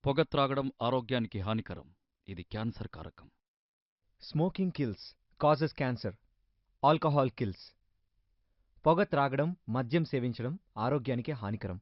పొగ త్రాగడం ఆరోగ్యానికి హానికరం. ఇది క్యాన్సర్ కారకం. Smoking kills causes cancer. Alcohol kills. పొగ త్రాగడం, మద్యం సేవించడం ఆరోగ్యానికి హానికరం.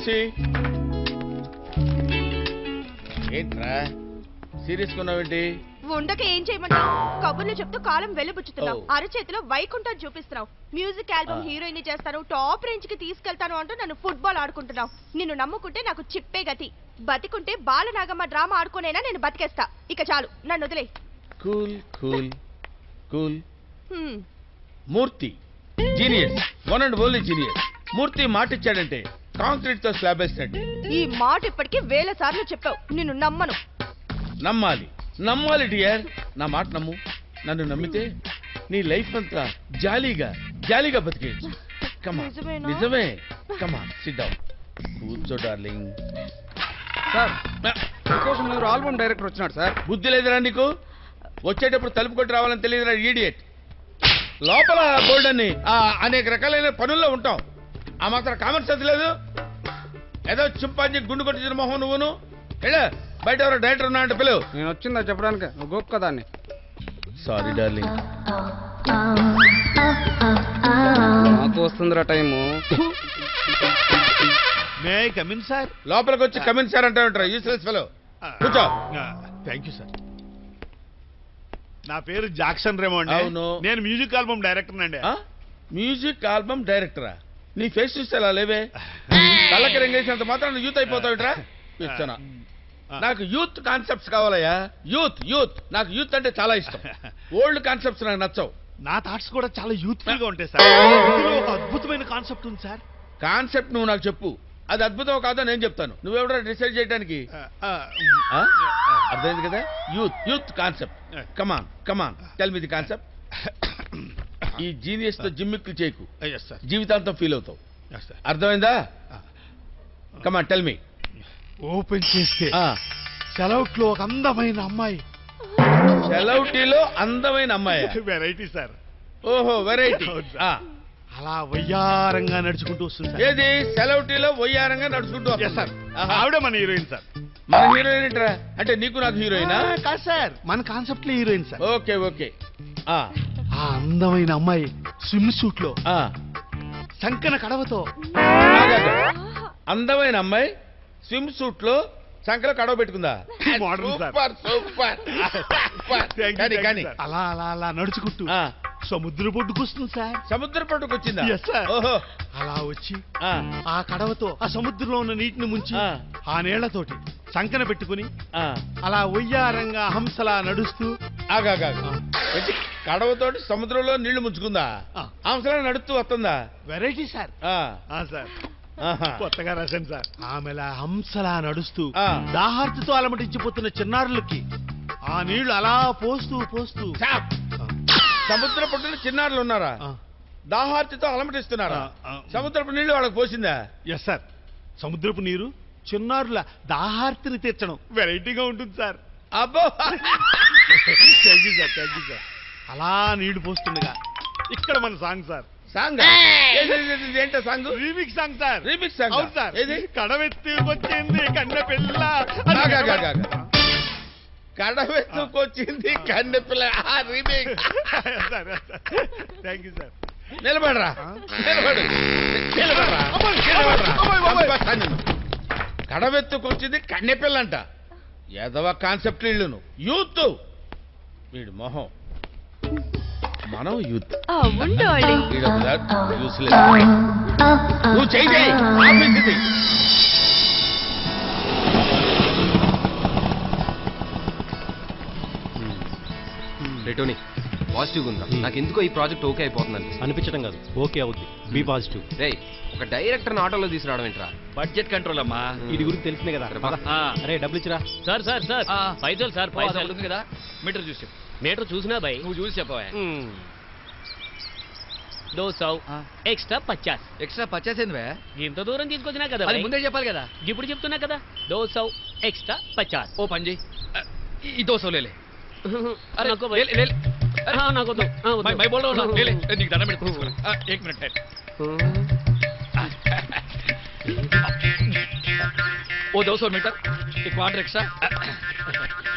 మెర్సీ. ఏంట్రా సీరియస్ కొన్నావేంటి? ఉండక ఏం చేయమంటావు? కబుర్లు చెప్తూ కాలం వెలుబుచ్చుతున్నావు. అరచేతిలో వైకుంఠం చూపిస్తున్నావు. మ్యూజిక్ ఆల్బమ్ హీరోయిన్ చేస్తాను, టాప్ రేంజ్ కి తీసుకెళ్తాను అంటూ నన్ను ఫుట్బాల్ ఆడుకుంటున్నావు. నిన్ను నమ్ముకుంటే నాకు చిప్పే గతి. బతికుంటే బాలనాగమ్మ డ్రామా ఆడుకోనైనా నేను బతికేస్తా. ఇక చాలు, నన్ను వదిలే. Cool cool cool. Murthy genius, one and only genius. Murthy మాట ఇచ్చాడంటే కాంక్రీట్ తో స్లాబ్ వేసినట్టు. ఈ మాట ఇప్పటికీ 1000 సార్లు చెప్పావు. నిన్ను నమ్మను. నమ్మాలి నమ్మాలి డియర్. నా మాట నమ్ము. నన్ను నమ్మితే నీ లైఫ్ అంతా జాలీగా జాలీగా బతికేయచ్చు. కమా నిజమేనా? నిజమే. కమా సిట్ డౌన్. కూర్చో డార్లింగ్. సార్ మీకోసం మీరు ఆల్బమ్ డైరెక్టర్ వచ్చినాడు సార్. బుద్ధి లేదురా నీకు? వచ్చేటప్పుడు తలుపు కొట్టి రావాలని తెలియదురా ఈడియట్. లోపల బోల్డ్ అని అనేక రకాలైన పనుల్లో ఉంటాం. ఆ మాత్రం కామన్ సెన్స్ లేదు. ఏదో చింపాంజీ గుండు కొట్టించిన మొహం నువ్వును. బయట ఎవరో డైరెక్టర్ ఉన్నా అంటే పిలువు. నేను వచ్చిందా చెప్పడానికి, నువ్వు గోప్ కదా అని. Sorry darling. నాకు వస్తుందిరా time. May I come in sir? లోపలికి వచ్చి కమిన్ సార్ అంటా ఉంటారు. Useless fellow. కూర్చో. Thank you sir. నా పేరు జాక్సన్ రేమో అండి. అవును. నేను మ్యూజిక్ ఆల్బమ్ డైరెక్టర్ అండి. మ్యూజిక్ ఆల్బమ్ డైరెక్టరా? నీ ఫేస్ చూస్తే అలా లేవే. కళ్ళకి రంగేసినంత మాత్రం యూత్ అయిపోతావుట్రా. ఇస్తానా? నాకు యూత్ కాన్సెప్ట్స్ కావాలయ్యా. యూత్ యూత్ నాకు యూత్ అంటే చాలా ఇష్టం. ఓల్డ్ కాన్సెప్ట్స్ నాకు నచ్చవు. నా థాట్స్ కూడా చాలా యూత్ఫుల్ గా ఉంటాయి సార్. ఇందులో ఒక అద్భుతమైన కాన్సెప్ట్ ఉంది సార్. కాన్సెప్ట్ నువ్వు నాకు చెప్పు. అది అద్భుతం కాదో నేను చెప్తాను. నువ్వెవడో డిసైడ్ చేయడానికి? అర్థమైంది కదా? Youth youth concept. Come on come on tell me the concept. ఈ జీనియస్ తో జిమ్మిక్లు చేయకు. Yes sir. జీవితాంతం ఫీల్ అవుతావు. Yes sir. అర్థమైందా? కమాన్ టెల్ మీ. ఓపెన్ చేస్తే సెలవుట్ లో ఒక అందమైన అమ్మాయి. సెలవుటీలో అందమైన అమ్మాయి. Variety sir. ఓహో వెరైటీ. అలా వయ్యారంగా నడుచుకుంటూ వస్తుంది సార్. ఏది సెలవుటీలో వయ్యారంగా నడుచుకుంటూ Yes, వస్తుందా? sir. ఆవిడ మన హీరోయిన్ సార్. మన హీరోయిన్ ఏంట్రా? అంటే నీకు నాకు హీరోయినా? కాదు సార్, మన కాన్సెప్ట్ లో హీరోయిన్ సార్. Okay okay. ఆ అందమైన అమ్మాయి స్విమ్ సూట్ లో సంకన కడవతో. ఆగాగు. అందమైన అమ్మాయి స్విమ్ సూట్ లో సంకలో కడవ పెట్టుకుందా? Modern, sir. Super super. కానీ కానీ అలా అలా అలా నడుచుకుంటూ సముద్ర పొడ్డుకు వస్తుంది సార్. సముద్ర పట్టుకు వచ్చిందా? Yes, sir. ఓహో. అలా వచ్చి ఆ కడవతో ఆ సముద్రంలో ఉన్న నీటిని ముంచి ఆ నీళ్లతోటి సంకన పెట్టుకుని అలా ఒయ్యారంగా హంసలా నడుస్తూ ఆగాగా. కడవతోటి సముద్రంలో నీళ్లు ముంచుకుందా? హంసలా నడుస్తూ వస్తుందా? Variety sir. సార్ కొత్తగా రాశాను సార్. ఆమెలా హంసలా నడుస్తూ దాహార్తితో అలమటించిపోతున్న చిన్నారులకి ఆ నీళ్లు అలా పోస్తూ పోస్తూ. సముద్ర పట్టున చిన్నారులు ఉన్నారా? దాహార్తితో అలమటిస్తున్నారా? సముద్రపు నీళ్లు వాళ్ళకి పోసిందా? Yes sir. సముద్రపు నీరు చిన్నారుల దాహార్తిని తీర్చడం వెరైటీగా ఉంటుంది సార్. అబ్బో. Thank you sir. Thank you sir. అలా నీళ్లు పోస్తుండగా ఇక్కడ మన సాంగ్ సార్. సాంగ్ ఏంటో song? Remix song sir. Remix song. అవును సార్. ఏది? కడవెత్తుకొచ్చింది కన్నె పిల్ల. కడవెత్తుకొచ్చింది కన్నె పిల్ల. రీమిక్స్. Thank you sir. నిలబడరా. నిలబడు. కడవెత్తుకొచ్చింది కన్నె పిల్ల అంట. ఎదవ కాన్సెప్ట్ ఇల్లును. యూత్ వీడు మొహం. మనం యూత్. నువ్వు చెయ్యి. రేటోని పాజిటివ్ ఉందా? నాకు ఎందుకో ఈ ప్రాజెక్ట్ ఓకే అయిపోతుంది అనిపించడం కాదు, ఓకే అవుద్ది. Be positive. రేయ్, ఒక డైరెక్టర్ ఆటోలో తీసుకురావడం ఏంట్రా? బడ్జెట్ కంట్రోల్ అమ్మా. ఇది గురించి తెలిసిందే కదా. అరే డబ్బులు ఇచ్చిరా. సార్ సార్ సార్ పైసలు సార్ పైసలు కదా. మీటర్ చూసి మీటర్ చూసినా భయ్. నువ్వు చూసి చెప్పవా? 200 ఎక్స్ట్రా 50. ఎక్స్ట్రా 50 ఏంది? ఇంత దూరం తీసుకొచ్చినా కదా, అది ముందే చెప్పాలి కదా. ఇప్పుడు చెప్తున్నా కదా. 200 ఎక్స్ట్రా 50. ఓ పని చేయి, ఈ 200 లేలే. నాకు मैं बोल रहा हूँ ले ले निक दाना मिनट एक मिनट है वो 200 मीटर एक क्वार्टर एक्स्ट्रा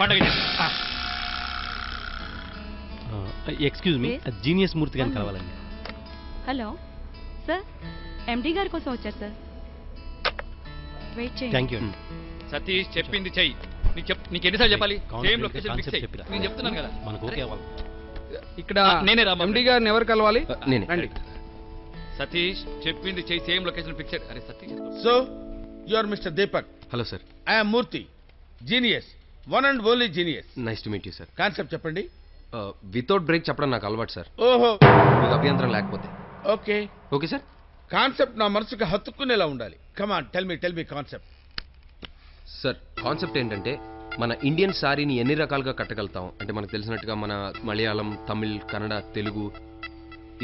పండగ. ఎక్స్క్యూజ్ మీ, జీనియస్ మూర్తి గారిని కలవాలండి. హలో సార్, ఎండి గారి కోసం వచ్చారు సార్. వెయిట్ చేయండి. Thank you. సతీష్ చెప్పింది చెయ్యి. నీకు ఎన్నిసార్లు చెప్పాలి? సేమ్ లొకేషన్ ఫిక్స్ కాన్సెప్ట్ చెయ్యి. చెప్పిరా. నేను చెప్తున్నాను కదా. మనకు ఓకే అవ్వాలి. ఇక్కడ నేనే రామా. ఎండి గారిని ఎవరు కలవాలి? నేనే. రండి. సతీష్ చెప్పింది చెయ్యి. Same location fix. అరే Satish so you are mister Deepak. Hello sir. I'm Murthy. Genius, one and only genius. Nice to meet you sir. Concept చెప్పండి. వితౌట్ బ్రేక్ చెప్పడం నాకు అలవాటు సార్. ఓహో, మీకు అభ్యంతరం లేకపోతే. Okay okay sir. కాన్సెప్ట్ నా మనసుకు హత్తుకునేలా ఉండాలి. కమాన్ టెల్ మీ కాన్సెప్ట్. సార్ కాన్సెప్ట్ ఏంటంటే మన ఇండియన్ సారీని ఎన్ని రకాలుగా కట్టగలుగుతాం అంటే మనకు తెలిసినట్టుగా మన మలయాళం, తమిళ్, కన్నడ, తెలుగు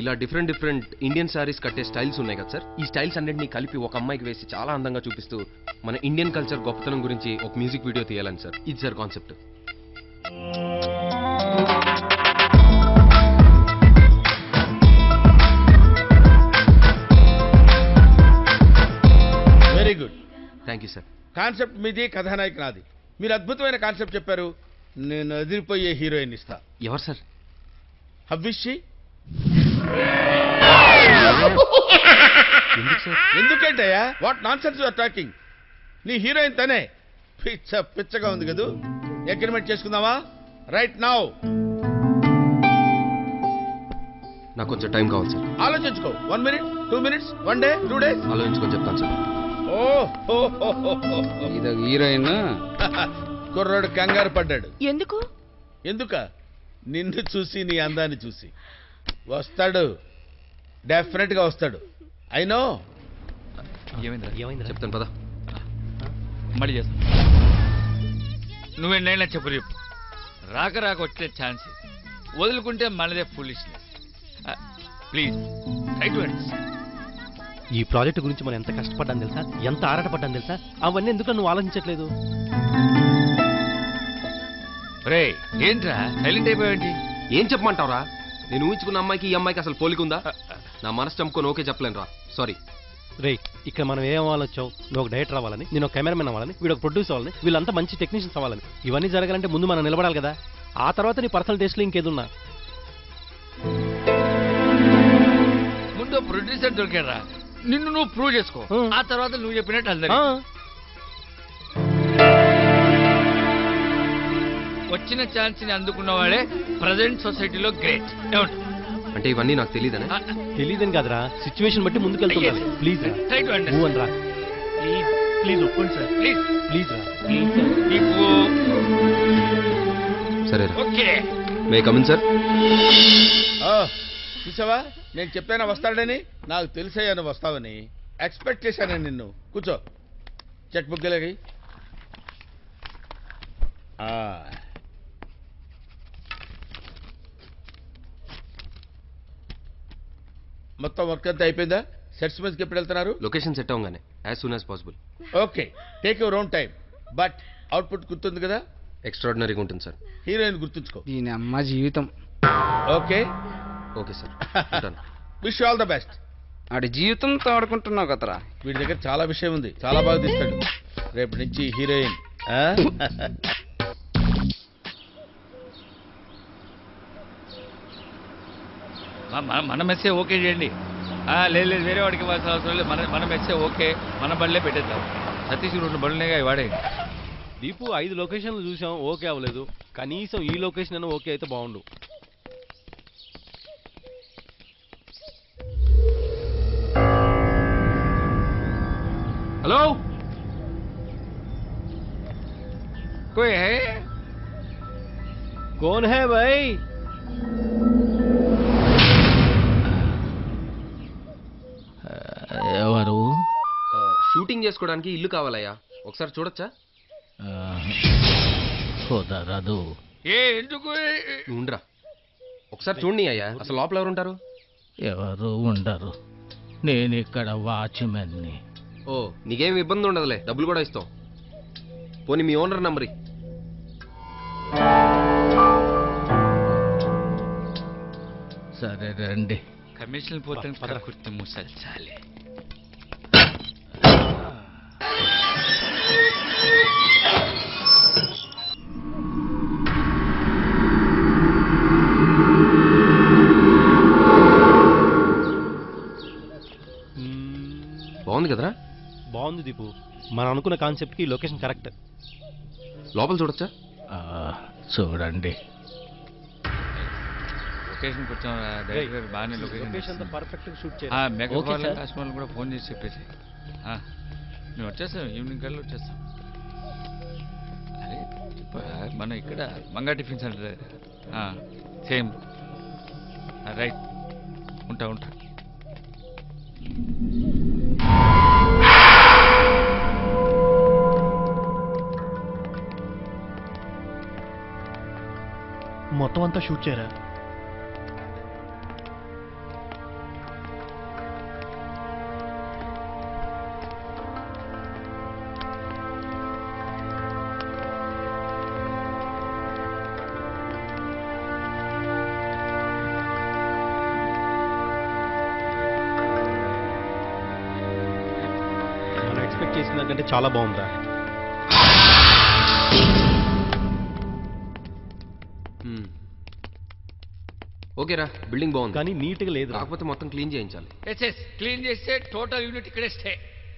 ఇలా డిఫరెంట్ ఇండియన్ సారీస్ కట్టే స్టైల్స్ ఉన్నాయి కదా సార్. ఈ స్టైల్స్ అన్నింటినీ కలిపి ఒక అమ్మాయికి వేసి చాలా అందంగా చూపిస్తూ మన ఇండియన్ కల్చర్ గొప్పతనం గురించి ఒక మ్యూజిక్ వీడియో తీయాలని సార్. ఇది sir concept. Very good. Thank you sir. Concept మీది, కథానాయక నాది. మీరు అద్భుతమైన కాన్సెప్ట్ చెప్పారు. నేను ఎదిరిపోయే హీరోయిన్ ఇస్తా. ఎవరు సార్? హవ్విషి. ఎందుకు సార్? ఎందుకేంటయ్యా? What nonsense you're talking. నీ హీరోయిన్ తనే. పిచ్చగా ఉంది కదూ. అగ్రిమెంట్ చేసుకుందామా? Right now. నాకు కొంచెం టైం కావాలి సార్. ఆలోచించుకో. 1 minute, 2 minutes, 1 day, 2 days. ఆలోచించుకొని చెప్తాను సార్. ఇది హీరోయిన్. కుర్రాడు కంగారు పడ్డాడు. ఎందుకు? నిన్ను చూసి, నీ అందాన్ని చూసి. వస్తాడు, డెఫినెట్ గా వస్తాడు. I know. ఏమైందిరా? చెప్తాను పద. మళ్ళీ చేస్తా. నువ్వేంటైనా చెప్పు. రాక వచ్చే ఛాన్స్ వదులుకుంటే మనదే foolishness. Please try to understand. ఈ ప్రాజెక్ట్ గురించి మనం ఎంత కష్టపడ్డాను తెలుసా, ఎంత ఆరాటపడ్డాను తెలుసా. అవన్నీ ఎందుకు నువ్వు ఆలోచించట్లేదు? రే ఏంట్రా సైలెంట్ అయిపోయావేంటి? ఏం చెప్పమంటావురా? నేను ఊహించుకున్న అమ్మాయికి ఈ అమ్మాయికి అసలు పోలికుందా? నా మనసు చంపుకొని ఓకే చెప్పలేను రా. సారీ. రే ఇక్కడ మనం ఏం అవ్వాలొచ్చావు? నువ్వు ఒక డైరెక్టర్ అవ్వాలని, నేను ఒక కెమెరామెన్ అవ్వాలని, వీడు ఒక ప్రొడ్యూసర్ అవ్వాలని, వీళ్ళంతా మంచి టెక్నీషియన్స్ అవ్వాలని. ఇవన్నీ జరగాలంటే ముందు మనం నిలబడాలి కదా. ఆ తర్వాత నీ పర్సనల్ టేస్ట్లో ఇంకేదున్నా. ముందు ప్రొడ్యూసర్ దొరికారా, నిన్ను నువ్వు ప్రూవ్ చేసుకో. ఆ తర్వాత నువ్వు చెప్పినట్టు అందరి వచ్చిన ఛాన్స్ ని అందుకున్నవాడే ప్రజెంట్ సొసైటీలో గ్రేట్. అంటే ఇవన్నీ నాకు తెలియదనే? తెలియదని కాదురా, సిచ్యువేషన్ బట్టి ముందుకెళ్తున్నా. Please try to understand. Move అని రా. ప్లీజ్ ఒప్పుకోండి సార్. ప్లీజ్ రా. సరే ఓకే. May come in sir. చూసావా, నేను చెప్పానా వస్తాడని. నాకు తెలిసయ్యా నువ్వు వస్తావని. ఎక్స్పెక్ట్ చేశాను నిన్ను. కూర్చో. చెక్ బుక్ గెలగి. మొత్తం వర్క్ అంతా అయిపోయిందా? సెట్స్ మీదకి ఎప్పుడు వెళ్తున్నారు? లొకేషన్ సెట్ అవ్వగానే as soon as possible. Okay, take your own time. But output గుర్తుంది కదా? ఎక్స్ట్రాడినరీగా ఉంటుంది సార్. హీరోయిన్ గుర్తుంచుకో. దీని అమ్మ జీవితం. Okay okay sir. Wish you all the best. ఆడి జీవితంతో ఆడుకుంటున్నావు కదరా. వీడి దగ్గర చాలా విషయం ఉంది. చాలా బాగా తీస్తాడు. రేపు నుంచి హీరోయిన్. మన మెస్సే ఓకే చేయండి. లేదు వేరే వాడికి ఇవ్వాల్సిన అవసరం లేదు. మన మెస్సే ఓకే. మన బళ్ళే పెట్టేద్దాం. సతీష్ 2 బళ్ళునేగా వాడే. దీపు 5 లొకేషన్లు చూసాం, ఓకే అవ్వలేదు. కనీసం ఈ లొకేషన్ అయినా ఓకే అయితే బాగుండు. हेलो, कोई है? कौन है भाई? ఎవరు? షూటింగ్ చేసుకోవడానికి ఇల్లు కావాలయ్యా, ఒకసారి చూడొచ్చా? కుదరదు. ఎందుకు? ఉండరా, ఒకసారి చూడండి అయ్యా. అసలు లోపల ఎవరు ఉంటారు? ఎవరు ఉండరు. నేను ఇక్కడ వాచ్మెన్ని. ఓ, నీకేం ఇబ్బంది ఉండదులే, డబ్బులు కూడా ఇస్తాం. పోనీ మీ ఓనర్ నంబర్. సరే రండి. కమిషన్ పోతే కుర్తి ముసల్చాలి. బాగుంది కదరా? బాగుంది దీపు. మనం అనుకున్న కాన్సెప్ట్కి లొకేషన్ కరెక్ట్. లోపల చూడొచ్చా? చూడండి. లొకేషన్కి వచ్చాం డైరెక్టర్ గారు బాగానే లొకేషన్ పర్ఫెక్ట్గా షూట్ మేకప్ కస్టమర్లు కూడా ఫోన్ చేసి చెప్పేసి మేము వచ్చేస్తాం, ఈవినింగ్ కల్లా వచ్చేస్తాం. అరే మనం ఇక్కడ Manga tiffin centre same. Right, ఉంటా. మొత్తం అంతా షూట్ చేయరా? మనం ఎక్స్పెక్ట్ చేసిన దానికంటే చాలా బాగుందా? ఓకేరా, బిల్డింగ్ బాగుంది కానీ నీట్గా లేదు. కాకపోతే మొత్తం క్లీన్ చేయించాలి. క్లీన్ చేస్తే టోటల్ యూనిట్ ఇక్కడే స్టే.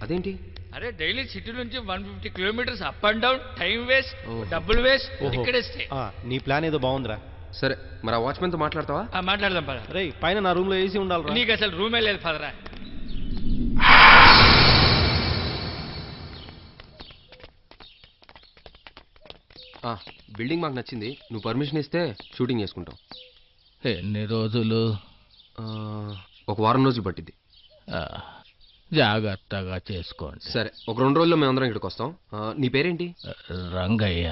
అదేంటి? అరే డైలీ సిటీ నుంచి 150 kilometres up and down, time waste, డబ్బులు వేస్ట్, ఇక్కడే స్టే. నీ ప్లాన్ ఏదో బాగుందిరా. సరే, మరి ఆ వాచ్మెన్తో మాట్లాడతావా? మాట్లాడదాం పద. రే పైన నా రూమ్లో ఏసీ ఉండాలి. నీకు అసలు రూమే లేదు పదరా. బిల్డింగ్ మాకు నచ్చింది, నువ్వు పర్మిషన్ ఇస్తే షూటింగ్ చేసుకుంటాం. ఎన్ని రోజులు? ఒక వారం రోజులు పట్టింది. జాగ్రత్తగా చేసుకోండి. సరే, ఒక 2 రోజుల్లో మేము అందరం ఇక్కడికి వస్తాం. నీ పేరేంటి? రంగయ్య.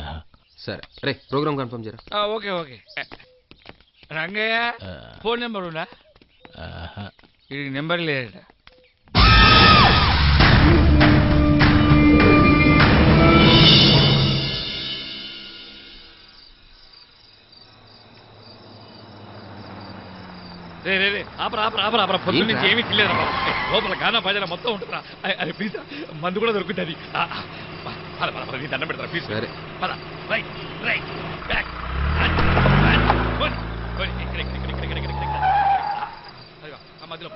సరే రే, ప్రోగ్రామ్ కన్ఫర్మ్ చేయరా. ఓకే. రంగయ్య ఫోన్ నెంబర్ ఉందా? ఇది నెంబర్ లేదట. రే ఆపరా పొద్దు నుంచి ఏమీ తెలియదు లోపల గానా భజన మొత్తం ఉంటుందా? అరే ప్లీజ్ మందు కూడా దొరుకుతుంది. నీ దండం పెడతారా ప్లీజ్. సరే పద. Right back. మధ్యలో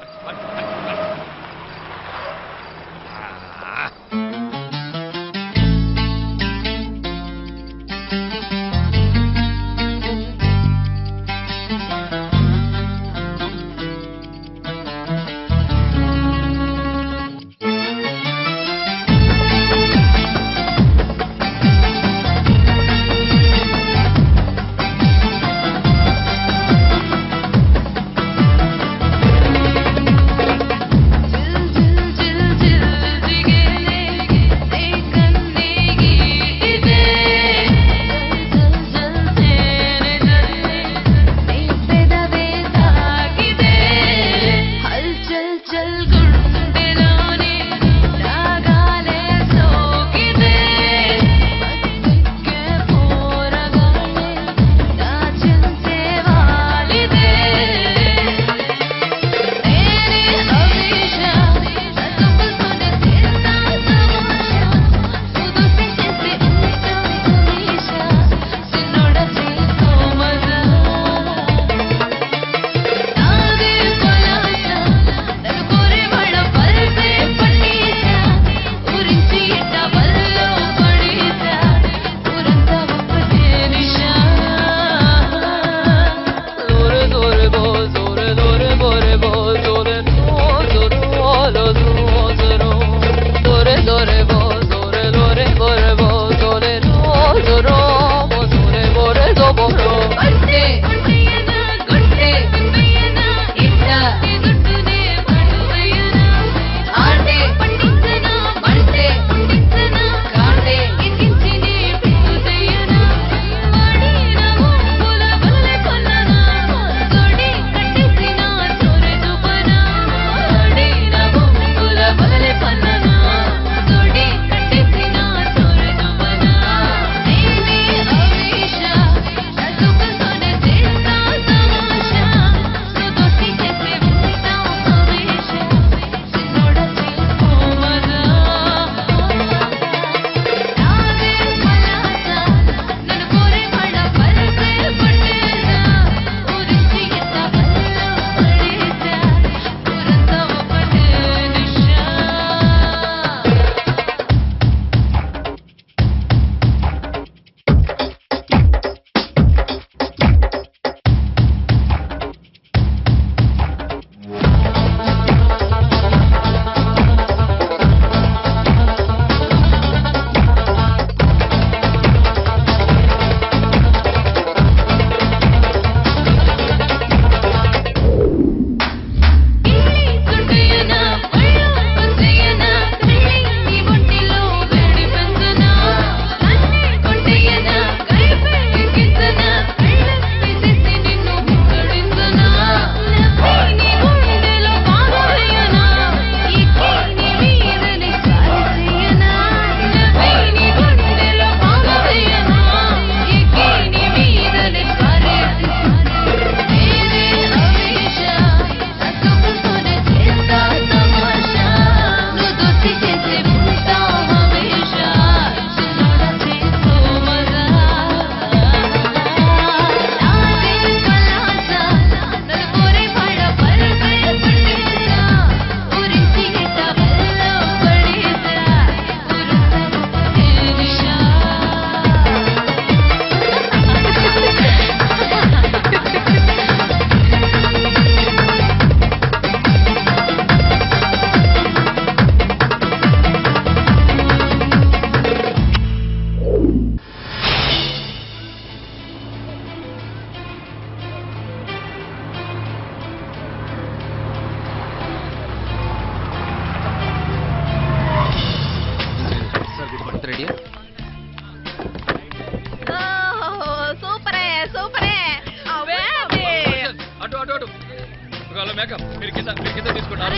హలో మేకప్ మీరు కింద తీసుకుంటారు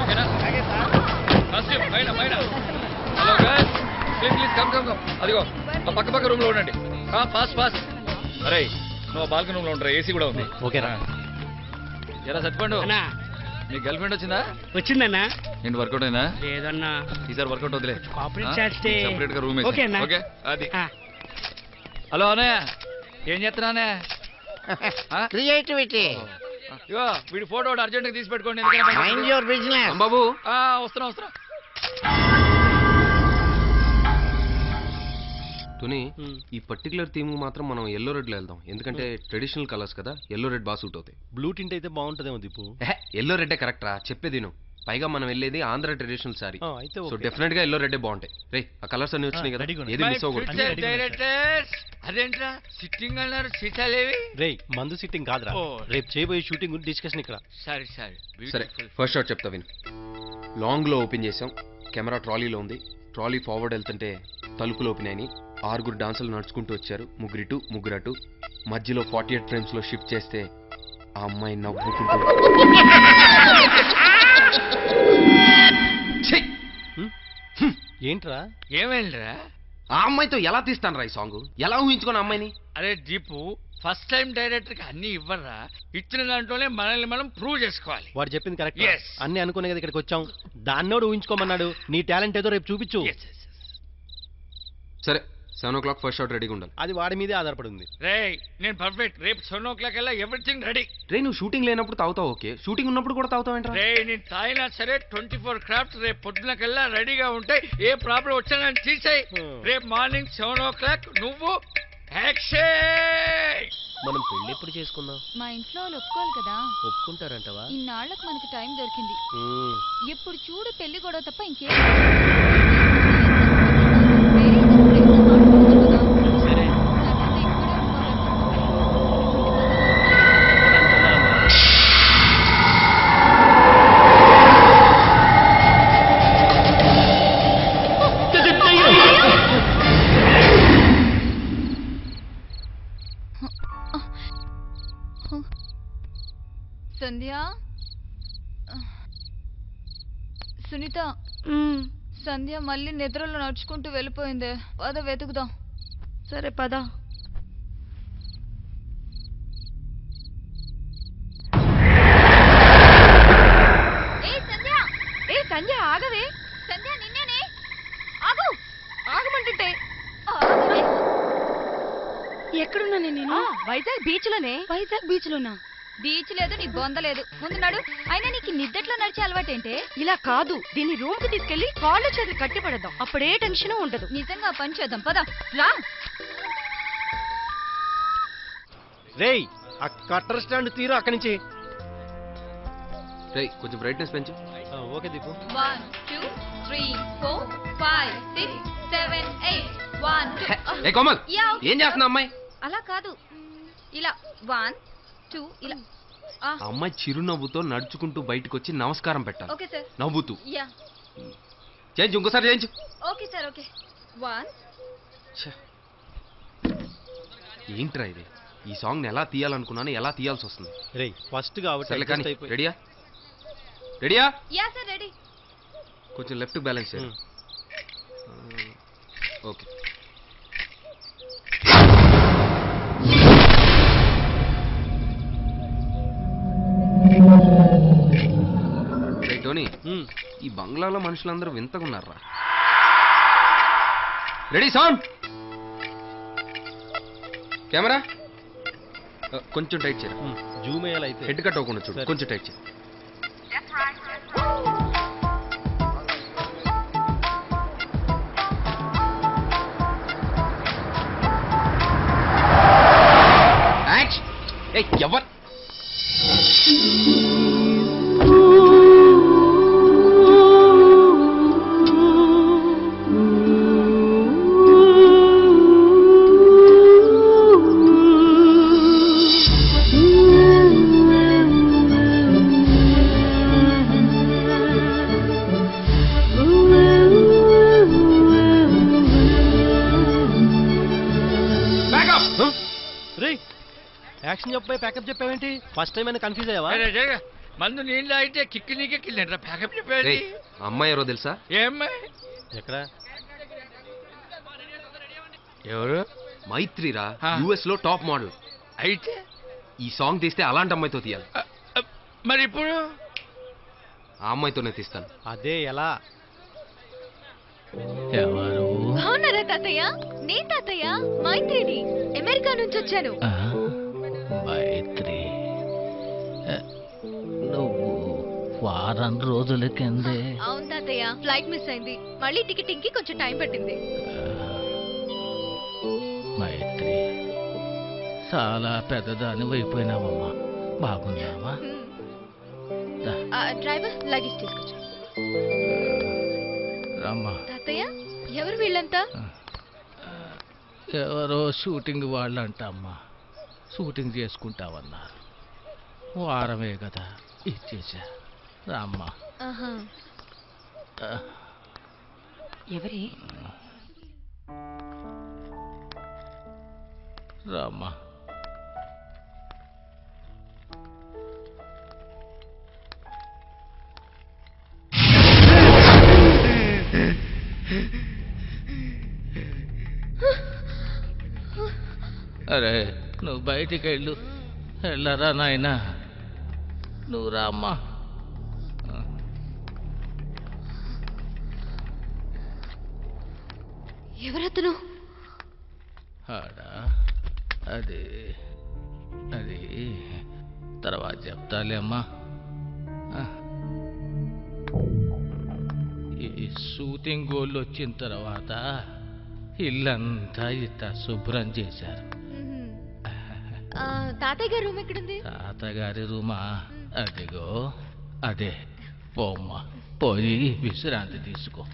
ఓకేనా కాస్ట్యూమ్ పైన హలో గైస్ ప్లీజ్ కమ్ అదిగో ఆ పక్క రూమ్ లో ఉండండి ఫాస్ట్ అరే నువ్వు బాల్కనీ రూమ్ లో ఉంటారా ఏసీ కూడా ఉంది ఓకేనా ఎలా సత్తిపండు నీ గర్ల్ ఫ్రెండ్ వచ్చిందన్నా ఏంటి వర్కౌట్ అయినా లేదన్నా ఈసారి వర్కౌట్ వదిలే కోఆపరేట్ చేస్తే సెపరేట్ గా రూమ్ ఓకే అన్నా. ఓకే అది హలో అన్నయ్య ఏం చేస్తున్నా క్రియేటివిటీ ఇగో వీడి ఫోటో అర్జెంట్ గా తీసి పెట్టుకోండి మైండ్ యువర్ బిజినెస్ బాబు వస్తున్నా టుని ఈ పర్టికులర్ థీమ్ మాత్రం మనం ఎల్లో రెడ్ లో వెళ్దాం ఎందుకంటే ట్రెడిషనల్ కలర్స్ కదా ఎల్లో రెడ్ బాగా సూట్ అవుతాయి బ్లూ టింట్ అయితే బాగుంటుందేమో దీపు ఎల్లో రెడ్డే కరెక్ట్ రా చెప్పేది నువ్వు పైగా మనం వెళ్ళేది ఆంధ్ర ట్రెడిషనల్ సారీ అయితే సో డెఫినెట్ గా ఎల్లో రెడ్డే బాగుంటాయి రే ఆ కలర్స్ అన్ని వచ్చినాయి కదా ఏది మిస్ అవ్వకూడదు అదేంట్రా సిట్టింగ్ అన్నారు సీసాలేవి రే మందు సిట్టింగ్ కాదురా రేపు చేయబోయే షూటింగ్ గురించి డిస్కషన్ ఇక్కడ సరే ఫస్ట్ షాట్ చెప్తా విను లాంగ్ లో ఓపెన్ చేసాం కెమెరా ట్రాలీలో ఉంది ట్రాలీ ఫార్వర్డ్ వెళ్తుంటే తలుపులు ఓపెన్ అయినాయి 6 డాన్సులు నడుచుకుంటూ వచ్చారు ముగ్గురు అటు మధ్యలో 48 ఫ్రేమ్స్ లో షిఫ్ట్ చేస్తే ఆ అమ్మాయి నవ్వుకుంటూ ఏంట్రా ఏమైందిరా ఆ అమ్మాయితో ఎలా తీస్తాను రా ఈ సాంగ్ ఎలా ఊహించుకోను అమ్మాయిని అరే దీపు ఫస్ట్ టైం డైరెక్టర్ కి అన్ని ఇవ్వరా ఇచ్చిన దాంట్లోనే మనల్ని మనం ప్రూవ్ చేసుకోవాలి వాడు చెప్పింది కరెక్ట్ Yes. అన్ని అనుకునే కదా ఇక్కడికి వచ్చాం దాన్నోడు ఊహించుకోమన్నాడు నీ టాలెంట్ ఏదో రేపు చూపించు సరే 7 o'clock ఫస్ట్ షాట్ రెడీగా ఉండాలి అది వాడి మీదే ఆధారపడి ఉంది రే నేను పర్ఫెక్ట్ రేపు 7 o'clock కల్లా ఎవ్రీథింగ్ రెడీ రే నువ్వు షూటింగ్ లేనప్పుడు తాగుతావు ఓకే షూటింగ్ ఉన్నప్పుడు కూడా తాగుతావు ఏంట్రా రే నేను తాగినా సరే 24 క్రాఫ్ట్స్ రేపు పొద్దున కల్లా రెడీగా ఉంటాయి ఏ ప్రాబ్లం వచ్చినా నన్ను తీసేయి రేపు మార్నింగ్ 7 o'clock నువ్వు యాక్షన్ మనం పెళ్లి ఎప్పుడు చేసుకుందాం మా ఇంట్లో వాళ్ళు ఒప్పుకోవాలి కదా ఒప్పుకుంటారంటవా ఇన్నాళ్లకు మనకి టైం దొరికింది ఎప్పుడు చూడు పెళ్లి గొడవ తప్ప ఇంకేం సరే సంధ్య సునీత సంధ్య మళ్ళీ నిద్రలో నడుచుకుంటూ వెళ్ళిపోయిందే పద వెతుకుదాం సరే పద సంధ్య ఆగవే సంధ్య నిన్నేనే ఆగు ఆగమంటుంటే ఎక్కడున్నానే నేను వైజాగ్ బీచ్ లోనా బీచ్ లేదు నీ బొంద లేదు ముందు నడు అయినా నీకు నిద్దట్లో నడిచే అలవాటేంటే ఇలా కాదు దీన్ని రూమ్ కి తీసుకెళ్లి కాళ్ళు చేతులు కట్టి పడదాం అప్పుడే టెన్షన్ ఉండదు నిజంగా పని చేద్దాం పద రా రేయ్ ఆ కట్టర్ స్టాండ్ తీరు అక్కడి నుంచి రే కొంచెం బ్రైట్నెస్ పెంచు ఓకే దీపు 1 2 3 4 5 6 7 8 1 ఏ కోమల్ ఏం చేస్తున్నా అమ్మాయి అలా కాదు ఇలా 1 2 ఇలా ఆ అమ్మాయి చిరునవ్వుతో నడుచుకుంటూ బయటకు వచ్చి నమస్కారం పెట్టాలి ఓకే సార్ నవ్వుతూ యా చేయించు ఇంకోసారి చేయించు ఓకే సార్ ఓకే 1 ఏంట్రా ఇది ఈ సాంగ్ ఎలా తీయాలనుకున్నాను ఎలా తీయాల్సి వస్తుంది రేయ్ ఫస్ట్ కాబట్టి సర్లే కానీ రెడీయా రెడీయా యా సార్ రెడీ కొంచెం లెఫ్ట్ బ్యాలెన్స్ చేయండి ఓకే టోనీ ఈ బంగ్లాలో మనుషులందరూ వింతగా ఉన్నారా రెడీ సౌండ్ కెమెరా కొంచెం టైట్ చేయరా జూమ్ అయ్యాలి అయితే హెడ్ కట్ అవ్వకుండా చూడు కొంచెం టైట్ చేయి ఎవరు యాక్షన్ చెప్పి ప్యాకప్ చెప్పావేంటి? ఫస్ట్ టైం అయినా కన్ఫ్యూజ్ అయ్యావా? మందు నీళ్ళు అయితే కిక్కి నీకే కిల్లంట ప్యాకప్ చెప్పేది. అమ్మాయి ఎవరో తెలుసా? ఏ అమ్మాయి? ఎక్కడ? ఎవరు? మైత్రిరా, యుఎస్ లో టాప్ మోడల్. అయితే ఈ సాంగ్ తీస్తే అలాంటి అమ్మాయితో తీయాలి. మరి ఇప్పుడు ఆ అమ్మాయితోనే తీస్తాను. అదే ఎలా? ఎవరు? బాగున్నారా తాతయ్య? నేను తాతయ్య మైత్రిని, అమెరికా నుంచి వచ్చాను. మైత్రి, నువ్వు వారం రోజుల కిందే. అవును తాతయ్య, ఫ్లైట్ మిస్ అయింది. మళ్ళీ టికెటింగ్ కి కొంచెం టైం పట్టింది. మైత్రి, చాలా పెద్దదాని అయిపోయినావమ్మా. బాగున్నావా? డ్రైవర్ లగేజ్ తీసుకొచ్చా. రమ్మా. తాతయ్య ఎవరు వీళ్ళంతా? ఎవరో షూటింగ్ వాళ్ళంట అమ్మా. షూటింగ్ చేసుకుంటావన్నారు. వారమే కదా ఇచ్చేసా. రామ్మా. ఎవరి? రామ్మా. అరే నువ్వు బయటికి వెళ్ళరా నాయనా. నువ్వు రామ్మా. ఎవరతను? ఆడా అది అది తర్వాత చెప్తాలే అమ్మా. ఈ షూటింగ్ గోళ్ళు వచ్చిన తర్వాత ఇల్లంతా ఇట్లా శుభ్రం చేశారు. తాతయ్య గారి రూమ్ ఎక్కడుంది? తాతగారి రూమా? అదిగో అదే. పోమ్మా, పోయి విశ్రాంతి తీసుకో.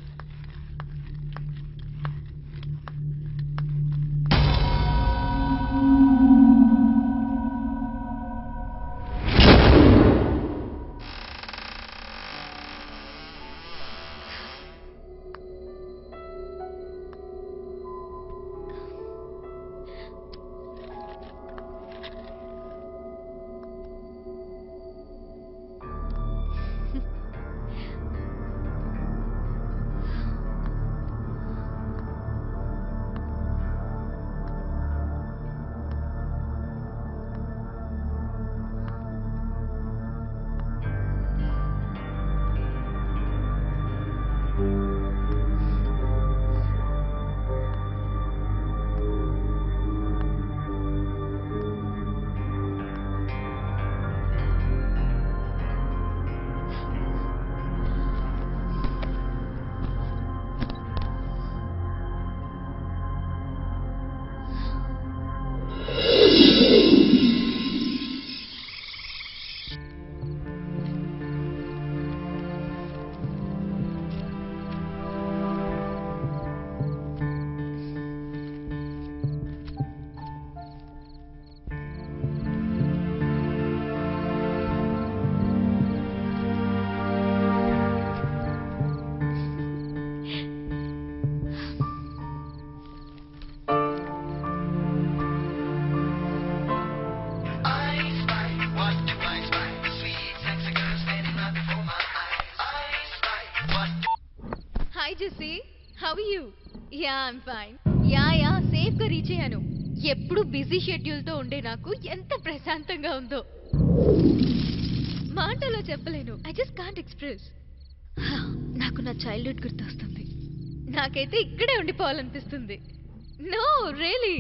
Hi Jessie, how are you? Yeah, I'm fine. Yeah safe గా రీచ్ అయ్యాను. ఎప్పుడు బిజీ షెడ్యూల్ తో ఉండే నాకు ఎంత ప్రశాంతంగా ఉందో మాటలో చెప్పలేను. I just can't express. నాకు నా చైల్డ్హుడ్ గుర్తొస్తుంది. నాకైతే ఇక్కడే ఉండిపోవాలనిపిస్తుంది. No really.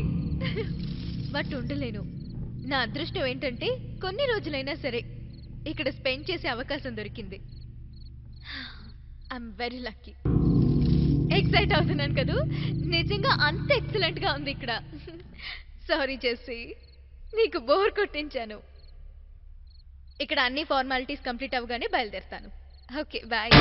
బట్ ఉండలేను. నా అదృష్టం ఏంటంటే కొన్ని రోజులైనా సరే ఇక్కడ స్పెండ్ చేసే అవకాశం దొరికింది. I'm very lucky. ఎక్సైట్ అవుతున్నాను కదూ. నిజంగా అంత ఎక్సలెంట్ గా ఉంది ఇక్కడ. సారీ జెస్సీ, నీకు బోర్ కొట్టించాను. ఇక్కడ అన్ని ఫార్మాలిటీస్ కంప్లీట్ అవ్వగానే బయలుదేరుతాను. Okay bye.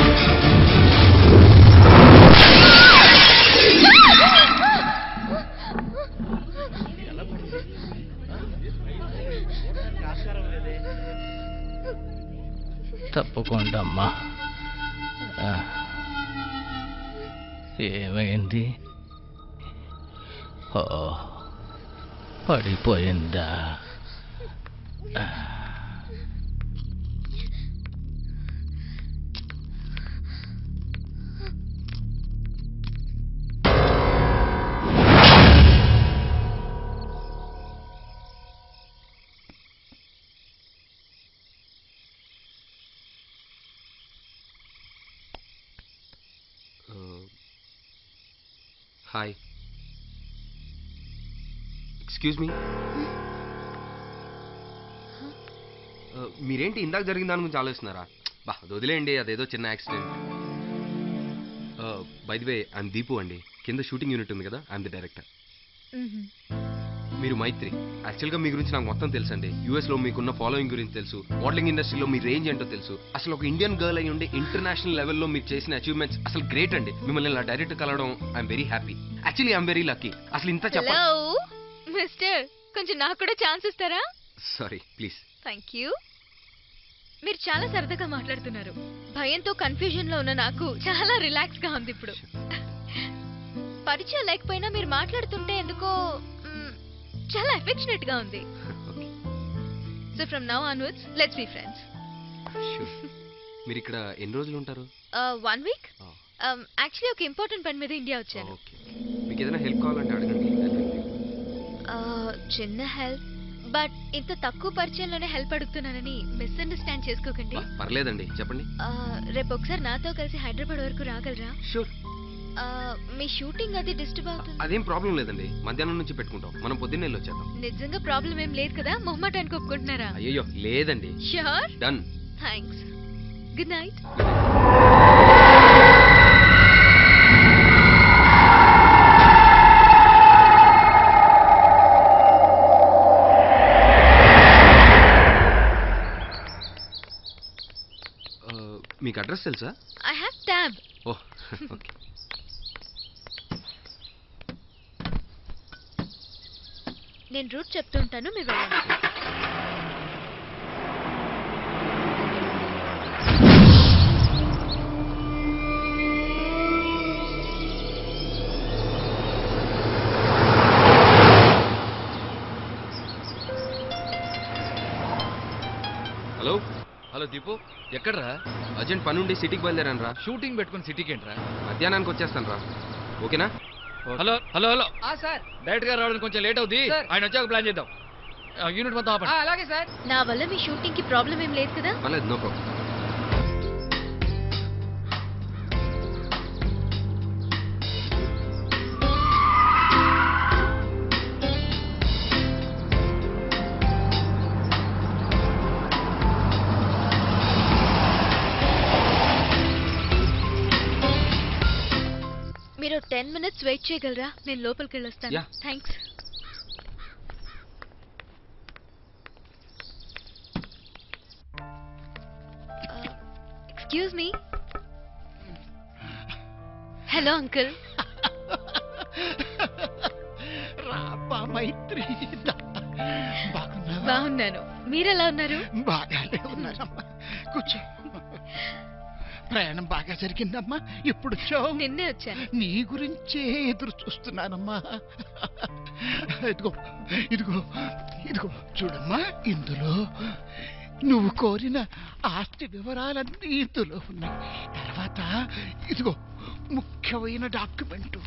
తప్పకుండా అమ్మా. ఏమైంది? ఓ పడిపోయిందా? Hi, excuse me. మీరేంటి ఇందాక జరిగిన దాని గురించి ఆలోచిస్తున్నారా? బా అది వదిలేయండి, అదేదో చిన్న accident. By the way I'm Deepu అండి. కింద షూటింగ్ యూనిట్ ఉంది కదా, ఐఎమ్ ది డైరెక్టర్. మీరు మైత్రి. యాక్చువల్గా మీ గురించి నాకు మొత్తం తెలుసు అండి. యూఎస్లో మీకున్న ఫాలోయింగ్ గురించి తెలుసు, మోడలింగ్ ఇండస్ట్రీలో మీ రేంజ్ ఏంటో తెలుసు. అసలు ఒక ఇండియన్ గర్ల్ అయి ఉండి ఇంటర్నేషనల్ లెవెల్లో మీరు చేసిన అచీవ్మెంట్స్ అసలు గ్రేట్ అండి. మిమ్మల్ని ఇలా డైరెక్ట్ కలవడం I'm very happy. Actually I'm very lucky. అసలు ఇంత చెప్పాలి. మిస్టర్, కొంచెం నాకు కూడా ఛాన్స్ ఇస్తారా? Sorry, please. Thank you. మీరు చాలా సరదాగా మాట్లాడుతున్నారు. భయంతో కన్ఫ్యూజన్ లో ఉన్న నాకు చాలా రిలాక్స్ గా ఉంది ఇప్పుడు. పరిచయం లేకపోయినా మీరు మాట్లాడుతుంటే ఎందుకో చాలా ఎఫెక్షనేట్ గా ఉంది. So from now onwards let's be friends. మీరు ఇక్కడ ఎన్ని రోజులు ఉంటారు? 1 వీక్. యాక్చువల్లీ ఒక ఇంపార్టెంట్ పని మీద ఇండియా వచ్చాను. మీకు ఏదైనా హెల్ప్ కావాలంటే అడగండి. చిన్న హెల్ప్, బట్ ఇంత తక్కువ పరిచయంలోనే హెల్ప్ అడుగుతున్నానని మిస్అండర్స్టాండ్ చేసుకోకండి. పర్లేదండి, చెప్పండి. రేపు ఒకసారి నాతో కలిసి హైదరాబాద్ వరకు రాగలరా? షూర్. మీ షూటింగ్ అది డిస్టర్బ్ అవుతుంది? అదేం ప్రాబ్లం లేదండి, మధ్యాహ్నం నుంచి పెట్టుకుంటాం. మనం పొద్దున్నే వచ్చేద్దాం. నిజంగా ప్రాబ్లం ఏం లేదు కదా? మొహమాటానికి ఒప్పుకుంటున్నారా? అయ్యో లేదండి. Sure. Done. Thanks. Good night. మీకు అడ్రస్ తెలుసా? I have tab. Oh okay. నేను రూట్ చెప్తుంటాను, మీరు వెళ్ళండి. హలో. హలో దీపు, ఎక్కడ్రా? అర్జెంట్ పని ఉండి సిటీకి బయలుదేరాను రా. షూటింగ్ పెట్టుకుని సిటీకి ఏంట్రా? మధ్యాహ్నానికి వచ్చేస్తాను రా. ఓకేనా? Hello hello hello sir, direct గా రావడానికి కొంచెం లేట్ అవుతుంది. ఆయన వచ్చాక ప్లాన్ చేద్దాం. యూనిట్ మొత్తం ఆపండి. అలాగే సార్. నా వల్ల మీ షూటింగ్ కి ప్రాబ్లం ఏం లేదు కదా? పర్లేదు, నో ప్రాబ్లం. మీరు 10 minutes వెయిట్ చేయగలరా? నేను లోపలికి వెళ్ళొస్తాను. Thanks. Excuse me. Hello uncle. రాపా మైత్రి, బాగున్నాను. మీరెలా ఉన్నారు? బాగానే ఉన్నానమ్మా, కూర్చో. ప్రయాణం బాగా జరిగిందమ్మా. ఎప్పుడు వచ్చావు? నిన్నే వచ్చాను. నీ గురించే ఎదురు చూస్తున్నానమ్మా. ఇదిగో ఇదిగో ఇదిగో చూడమ్మా, ఇందులో నువ్వు కోరిన ఆస్తి వివరాలన్నీ ఇందులో ఉన్నాయి. తర్వాత ఇదిగో ముఖ్యమైన డాక్యుమెంటు.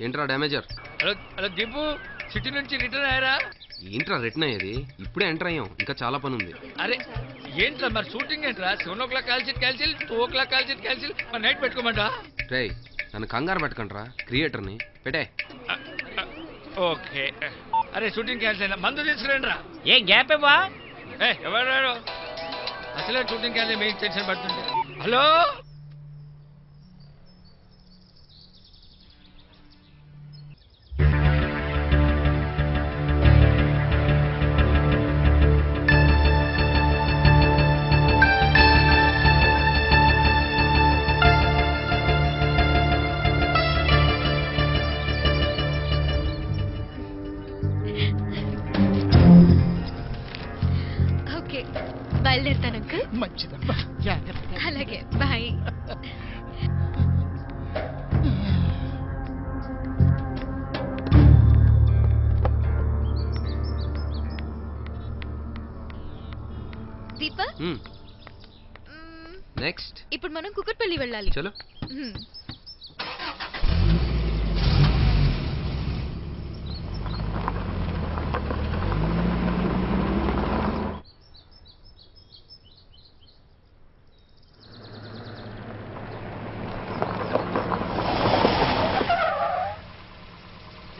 ఏంట్రా డ్యామేజర్? హలో దీపు, సిటీ నుంచి రిటర్న్ అయ్యారా? ఏంట్రా రిటర్న్ అయ్యేది? ఇప్పుడే ఎంటర్ అయ్యాం, ఇంకా చాలా పని ఉంది. అరే ఏంట్రా మరి షూటింగ్ ఏంట్రా? 7 o'clock క్యాన్సిల్, 2 o'clock క్యాన్సిల్, మరి నైట్ పెట్టుకోమంటా? రే నన్ను కంగారు పెట్టకండ్రా, క్రియేటర్ని పెట్టే. ఓకే. అరే షూటింగ్ క్యాన్సిల్ అయినా మందు తీసుకురండి రా. ఏ గ్యాప్ ఇవ్వా? ఎవరు అసలే షూటింగ్ క్యాన్సిల్, మీకు టెన్షన్ పడుతుంది. హలో మంచిదమ్మా, జాగ్రత్త. అలాగే బాయ్. దీపా, నెక్స్ట్ ఇప్పుడు మనం కుకట్పల్లి వెళ్ళాలి. చలో.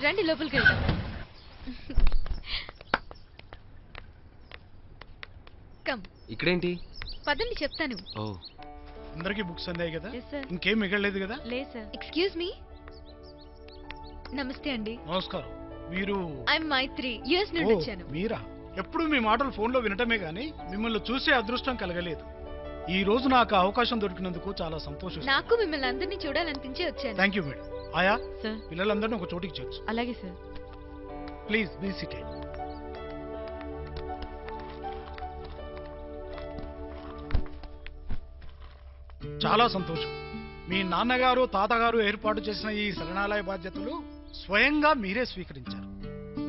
రండి లోపలికి వెళ్దాం. కమ్. ఇక్కడేంటి? పదండి చెప్తాను. ఓ, అందరికీ బుక్స్ అందాయి కదా? Yes, sir. ఇంకేం మిగలలేదు కదా? లేదు సార్. Excuse me. నమస్తే అండి. నమస్కారం. మీరు ఐఎమ్ మైత్రి, యుఎస్ నుండి వచ్చాను. మీరా? ఎప్పుడు మీ మాటలు ఫోన్లో వినటమే గానీ మిమ్మల్ని చూసే అదృష్టం కలగలేదు. ఈ రోజు నాకు అవకాశం దొరికినందుకు చాలా సంతోషం. నాకు మిమ్మల్ని అందరినీ చూడాలనిపించి వచ్చాను. Thank you madam. ఆయా సార్, పిల్లలందరినీ ఒక చోటికి చేర్చు. అలాగే సార్. Please be seated. చాలా సంతోషం. మీ నాన్నగారు తాతగారు ఏర్పాటు చేసిన ఈ శరణాలయ బాధ్యతలు స్వయంగా మీరే స్వీకరించారు.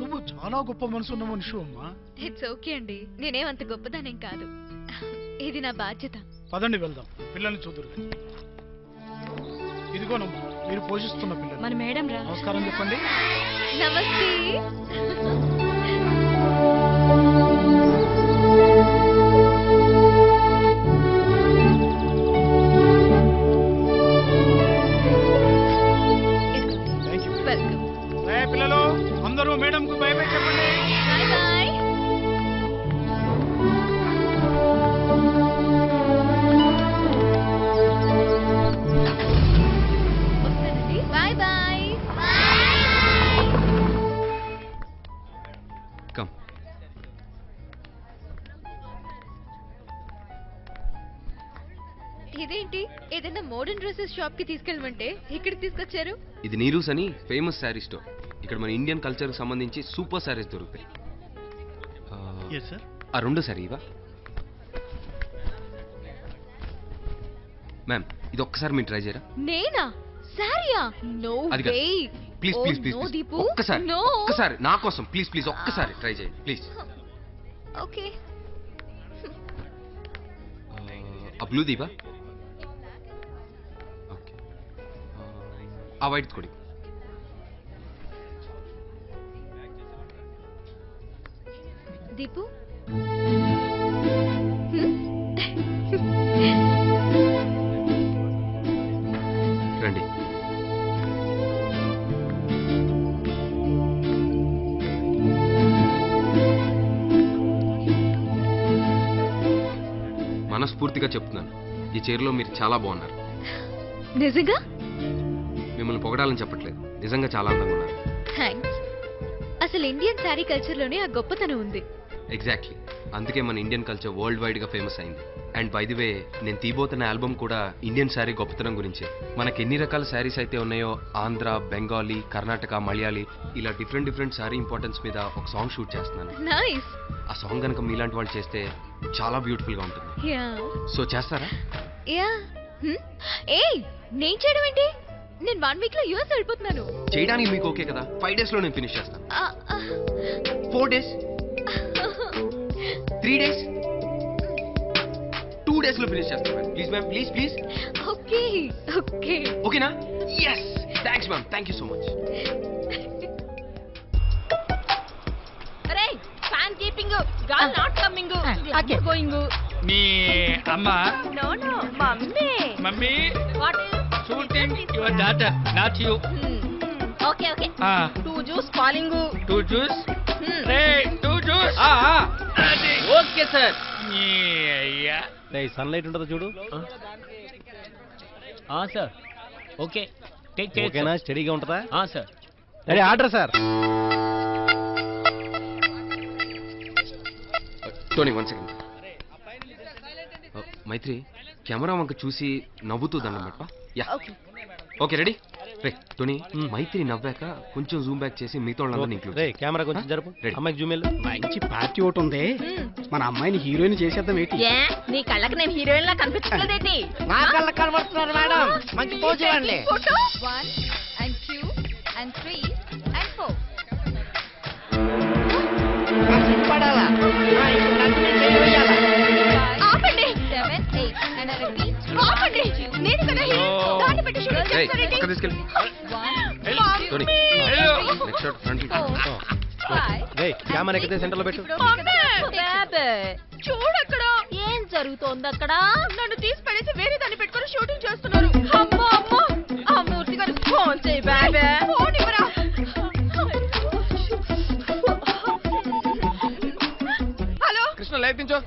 నువ్వు చాలా గొప్ప మనసున్న మనిషి అమ్మా. ఇట్స్ ఓకే అండి, నేనేమంత గొప్పదానేం కాదు. ఇది నా బాధ్యత. పదండి వెళ్దాం, పిల్లల్ని చూదురు. ఇదిగోనమ్మా మీరు పోషిస్తున్న పిల్లలు. మన మేడం రా. నమస్కారం చెప్పండి. నమస్తే. పిల్లలు అందరూ మేడం కు బై బై చెప్పండి. Bye bye. వస్తానండి. Bye bye. కమ్. ఇదేంటి, ఏదైనా మోడర్న్ డ్రెస్సెస్ షాప్ కి తీసుకెళ్ళమంటే ఇక్కడికి తీసుకొచ్చారు? ఇది నీరూస్ అని ఫేమస్ శారీ స్టోర్. ఇక్కడ మన ఇండియన్ కల్చర్ కి సంబంధించి సూపర్ శారీస్ దొరుకుతాయి. ఆ రెండు శారీవా మ్యామ్? ఇది ఒక్కసారి మీరు ట్రై చేయరా? నేనా? సారీయా? నో అది వే. Please please please no Deepu, ఒక్కసారి నో. ఒక్కసారి నా కోసం ప్లీజ్ ప్లీజ్ ఒక్కసారి ట్రై చేయండి ప్లీజ్. ఓకే. ఆ బ్లూ దీపా? ఓకే. ఆ వైట్ కొడి. దీపు, రండి. మనస్ఫూర్తిగా చెప్తున్నాను, ఈ చీరలో మీరు చాలా బాగున్నారు. నిజంగా? మిమ్మల్ని పొగడాలని చెప్పట్లేదు, నిజంగా చాలా అందంగా ఉన్నారు. థ్యాంక్స్. అసలు ఇండియన్ శారీ కల్చర్ లోనే ఆ గొప్పతనం ఉంది. ఎగ్జాక్ట్లీ, అందుకే మన ఇండియన్ కల్చర్ వరల్డ్ వైడ్ గా ఫేమస్ అయింది. అండ్ బై ది వే, నేను తీయబోతున్న ఆల్బమ్ కూడా ఇండియన్ శారీ గొప్పతనం గురించే. మనకి ఎన్ని రకాల శారీస్ అయితే ఉన్నాయో, ఆంధ్ర, బెంగాలీ, కర్ణాటక, మలయాళీ, ఇలా డిఫరెంట్ డిఫరెంట్ శారీ ఇంపార్టెన్స్ మీద ఒక సాంగ్ షూట్ చేస్తున్నాను. నైస్. ఆ సాంగ్ కనుక మీలాంటి వాళ్ళు చేస్తే చాలా బ్యూటిఫుల్ గా ఉంటుంది. యా. సో చేస్తారా? యా. ఏయ్, నేను చేయడం ఏంటి? నేను 1 వీక్ లో యుఎస్ వెళ్ళిపోతున్నాను. చేయడానికి మీకు ఓకే కదా? 5 days లో నేను ఫినిష్ చేస్తాను. 4 days, 3 days, 2 days లో ఫినిష్ చేస్తాను. Please ma'am, please please. Okay okay ఓకేనా? Yes. Thanks ma'am, thank you so much. అరే ఫ్యాన్ కీపింగ్, గాల్ నాట్ కమింగ్, ఓకే గోయింగ్. మీ అమ్మ? No no, mummy. Mummy, what shooting your daughter, not you. Okay okay. 2 juice calling. 2 juice. Hey, 2 juice. Okay sir. Sunlight ఉంటుందో చూడు. Sir okay. ఓకేనా? స్టడీగా ఉంటుందా? Sir. Ready, order sir. Tony, 1 second. Maitri, camera వంక చూసి నవ్వుతూ దండం పెట్టవా? యా. ఓకే, రెడీ టోనీ మైత్రి నవ్వాక కొంచెం జూమ్ బ్యాక్ చేసి మిగతా వాళ్ళందరినీ ఇంక్లూడ్ రే కెమెరా కొంచెం జరుపు అమ్మాయికి జూమ్ వెళ్ళు. మంచి పార్టీ ఒకటి ఉంది మన అమ్మాయిని హీరోయిన్ చేసేద్దాం ఏంటి నీ కళ్ళకి నేను హీరోయిన్ లా కనిపించలేదేంటి నా కళ్ళకి కనబడుతున్నారు మేడం మంచి పోజ్ ఇవ్వండి 1 and 2 and 3 and 4. పడాలా ఆపండి 7 8 and I repeat. ఆపండి నేను కదా హీరో దాన్ని పెట్టి షూట్ చేస్తారేంటి పక్క తీసుకెళ్ళి 1 టోనీ నెక్స్ట్ షాట్ ఫ్రంట్ 5. రే కెమెరా ఎక్కితే సెంటర్ లో పెట్టు. చూడక్కడ ఏం జరుగుతోంది అక్కడ? నన్ను తీసి పడేసి వేరే దాన్ని పెట్టుకొని షూటింగ్ చేస్తున్నారు. అమ్మో అమ్మో ఆ మూర్తి గారికి ఫోన్ చేయి బాబే. ఫోన్ ఇవ్వరా. హలో కృష్ణ లైట్ దించో.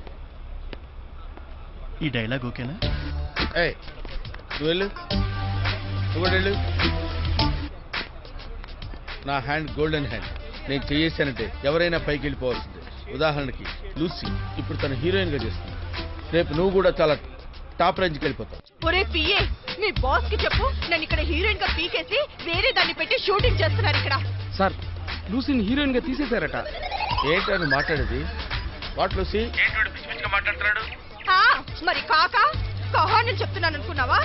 ఈ డైలాగ్ ఓకేనా? ఏయ్ నువ్వు వెళ్ళు, నువ్వు కూడా వెళ్ళు. నా హ్యాండ్ గోల్డెన్ హ్యాండ్. నేను చేసానంటే ఎవరైనా పైకి వెళ్ళిపోవాల్సిందే. ఉదాహరణకి లూసీ ఇప్పుడు తన హీరోయిన్ గా చేస్తుంది. రేపు నువ్వు కూడా చాలా టాప్ రేంజ్కి వెళ్ళిపోతావు. ఒరే పిఏ మీ బాస్ కి చెప్పు నన్ను ఇక్కడ హీరోయిన్ గా పీకేసి వేరే దాన్ని పెట్టి షూటింగ్ చేస్తున్నారు ఇక్కడ. సార్ లూసీని హీరోయిన్ గా తీసేశారట. ఏంటని మాట్లాడేది? What Lucy? మాట్లాడుతున్నాడు. మరి కాక కహాని చెప్తున్నాను అనుకున్నావా?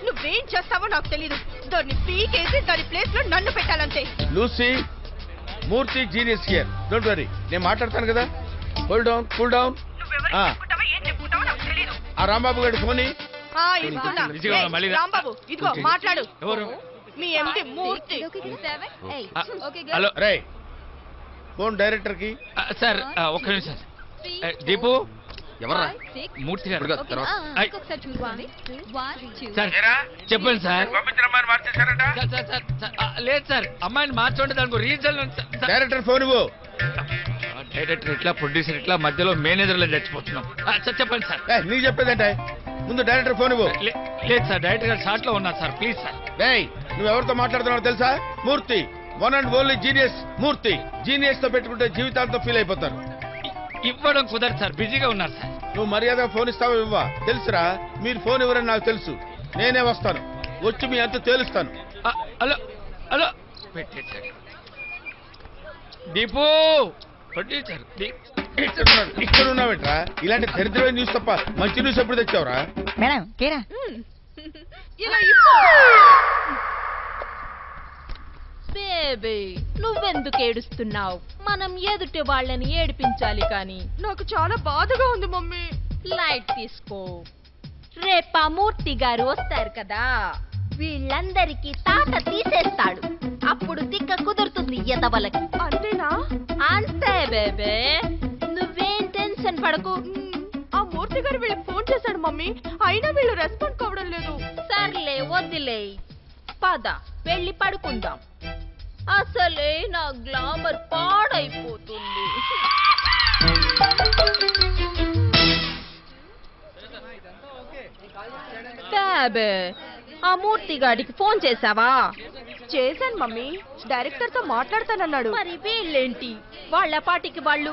నువ్వేం చేస్తావో నాకు తెలీదు. దాన్ని పీకేసి దాని ప్లేస్ లో నన్ను పెట్టాలంతే. Lucy Murthy genius here. Don't worry, నేను మాట్లాడతాను కదా. Hold down, cool down. ఆ రాంబాబు గారి ఫోన్ రాంబాబు ఇదిగో మాట్లాడు. మీ ఎండి మూర్తి. 7 8. ఓకే హలో రే ఫోన్ డైరెక్టర్ కి. సార్ ఒక్క నిమిషం. దీపు ఎవర్రా? మూర్తి గారు. ఒకసారి చూడండి 1 2. సార్ చెప్పండి సార్. లేదు సార్ అమ్మాయిని మార్చండి. దానికి రీజన్ డైరెక్టర్ ఫోన్ ఇవ్వు. డైరెక్టర్ ఇట్లా ప్రొడ్యూసర్ ఇట్లా మధ్యలో మేనేజర్లో చచ్చిపోతున్నాం. సార్ చెప్పండి సార్. నీకు చెప్పేదంటే ముందు డైరెక్టర్ ఫోన్ ఇవ్వు. లేదు సార్ డైరెక్టర్ గారు షార్ట్ లో ఉన్నారు సార్ ప్లీజ్ సార్. నువ్వు ఎవరితో మాట్లాడుతున్నావు తెలుసా? Murthy one and only genius Murthy. Genius తో పెట్టుకుంటే జీవితాంతం ఫీల్ అయిపోతారు. ఇవ్వడం కుదరదు సార్ బిజీగా ఉన్నారు సార్. నువ్వు మర్యాద ఫోన్ ఇస్తావో ఇవ్వా? తెలుసురా, మీరు ఫోన్ ఇవ్వరని నాకు తెలుసు. నేనే వస్తాను, వచ్చి మీ అంత తేలుస్తాను. హలో హలో పెట్టేశారు. దీపు ప్రొడ్యూసర్ ఇక్కడ ఉన్నావేట్రా? ఇలాంటి దరిద్రమైన న్యూస్ తప్ప మంచి న్యూస్ ఎప్పుడు తెచ్చావురా? మేడం కేరా బేబీ నువ్వెందుకు ఏడుస్తున్నావు? మనం ఎదుటి వాళ్ళని ఏడిపించాలి కానీ. నాకు చాలా బాధగా ఉంది మమ్మీ. లైట్ తీసుకో. రేపా మూర్తి గారు వస్తారు కదా, వీళ్ళందరికీ తాత తీసేస్తాడు. అప్పుడు తిక్క కుదురుతుంది ఎదవలకి. అంతేనా? అంతే బేబే, నువ్వేం టెన్షన్ పడకు. ఆ మూర్తి గారు వీళ్ళకి ఫోన్ చేశాడు మమ్మీ, అయినా వీళ్ళు రెస్పాండ్ కావడం లేదు. సర్లే వదిలే, పద వెళ్ళి పడుకుందాం. అసలే నా గ్లామర్ పాడైపోతుంది. బాబే ఆ మూర్తి గాడికి ఫోన్ చేసావా? చేశాను మమ్మీ, డైరెక్టర్ తో మాట్లాడతానన్నాడు. మరి వీళ్ళేంటి వాళ్ళ పాటికి వాళ్ళు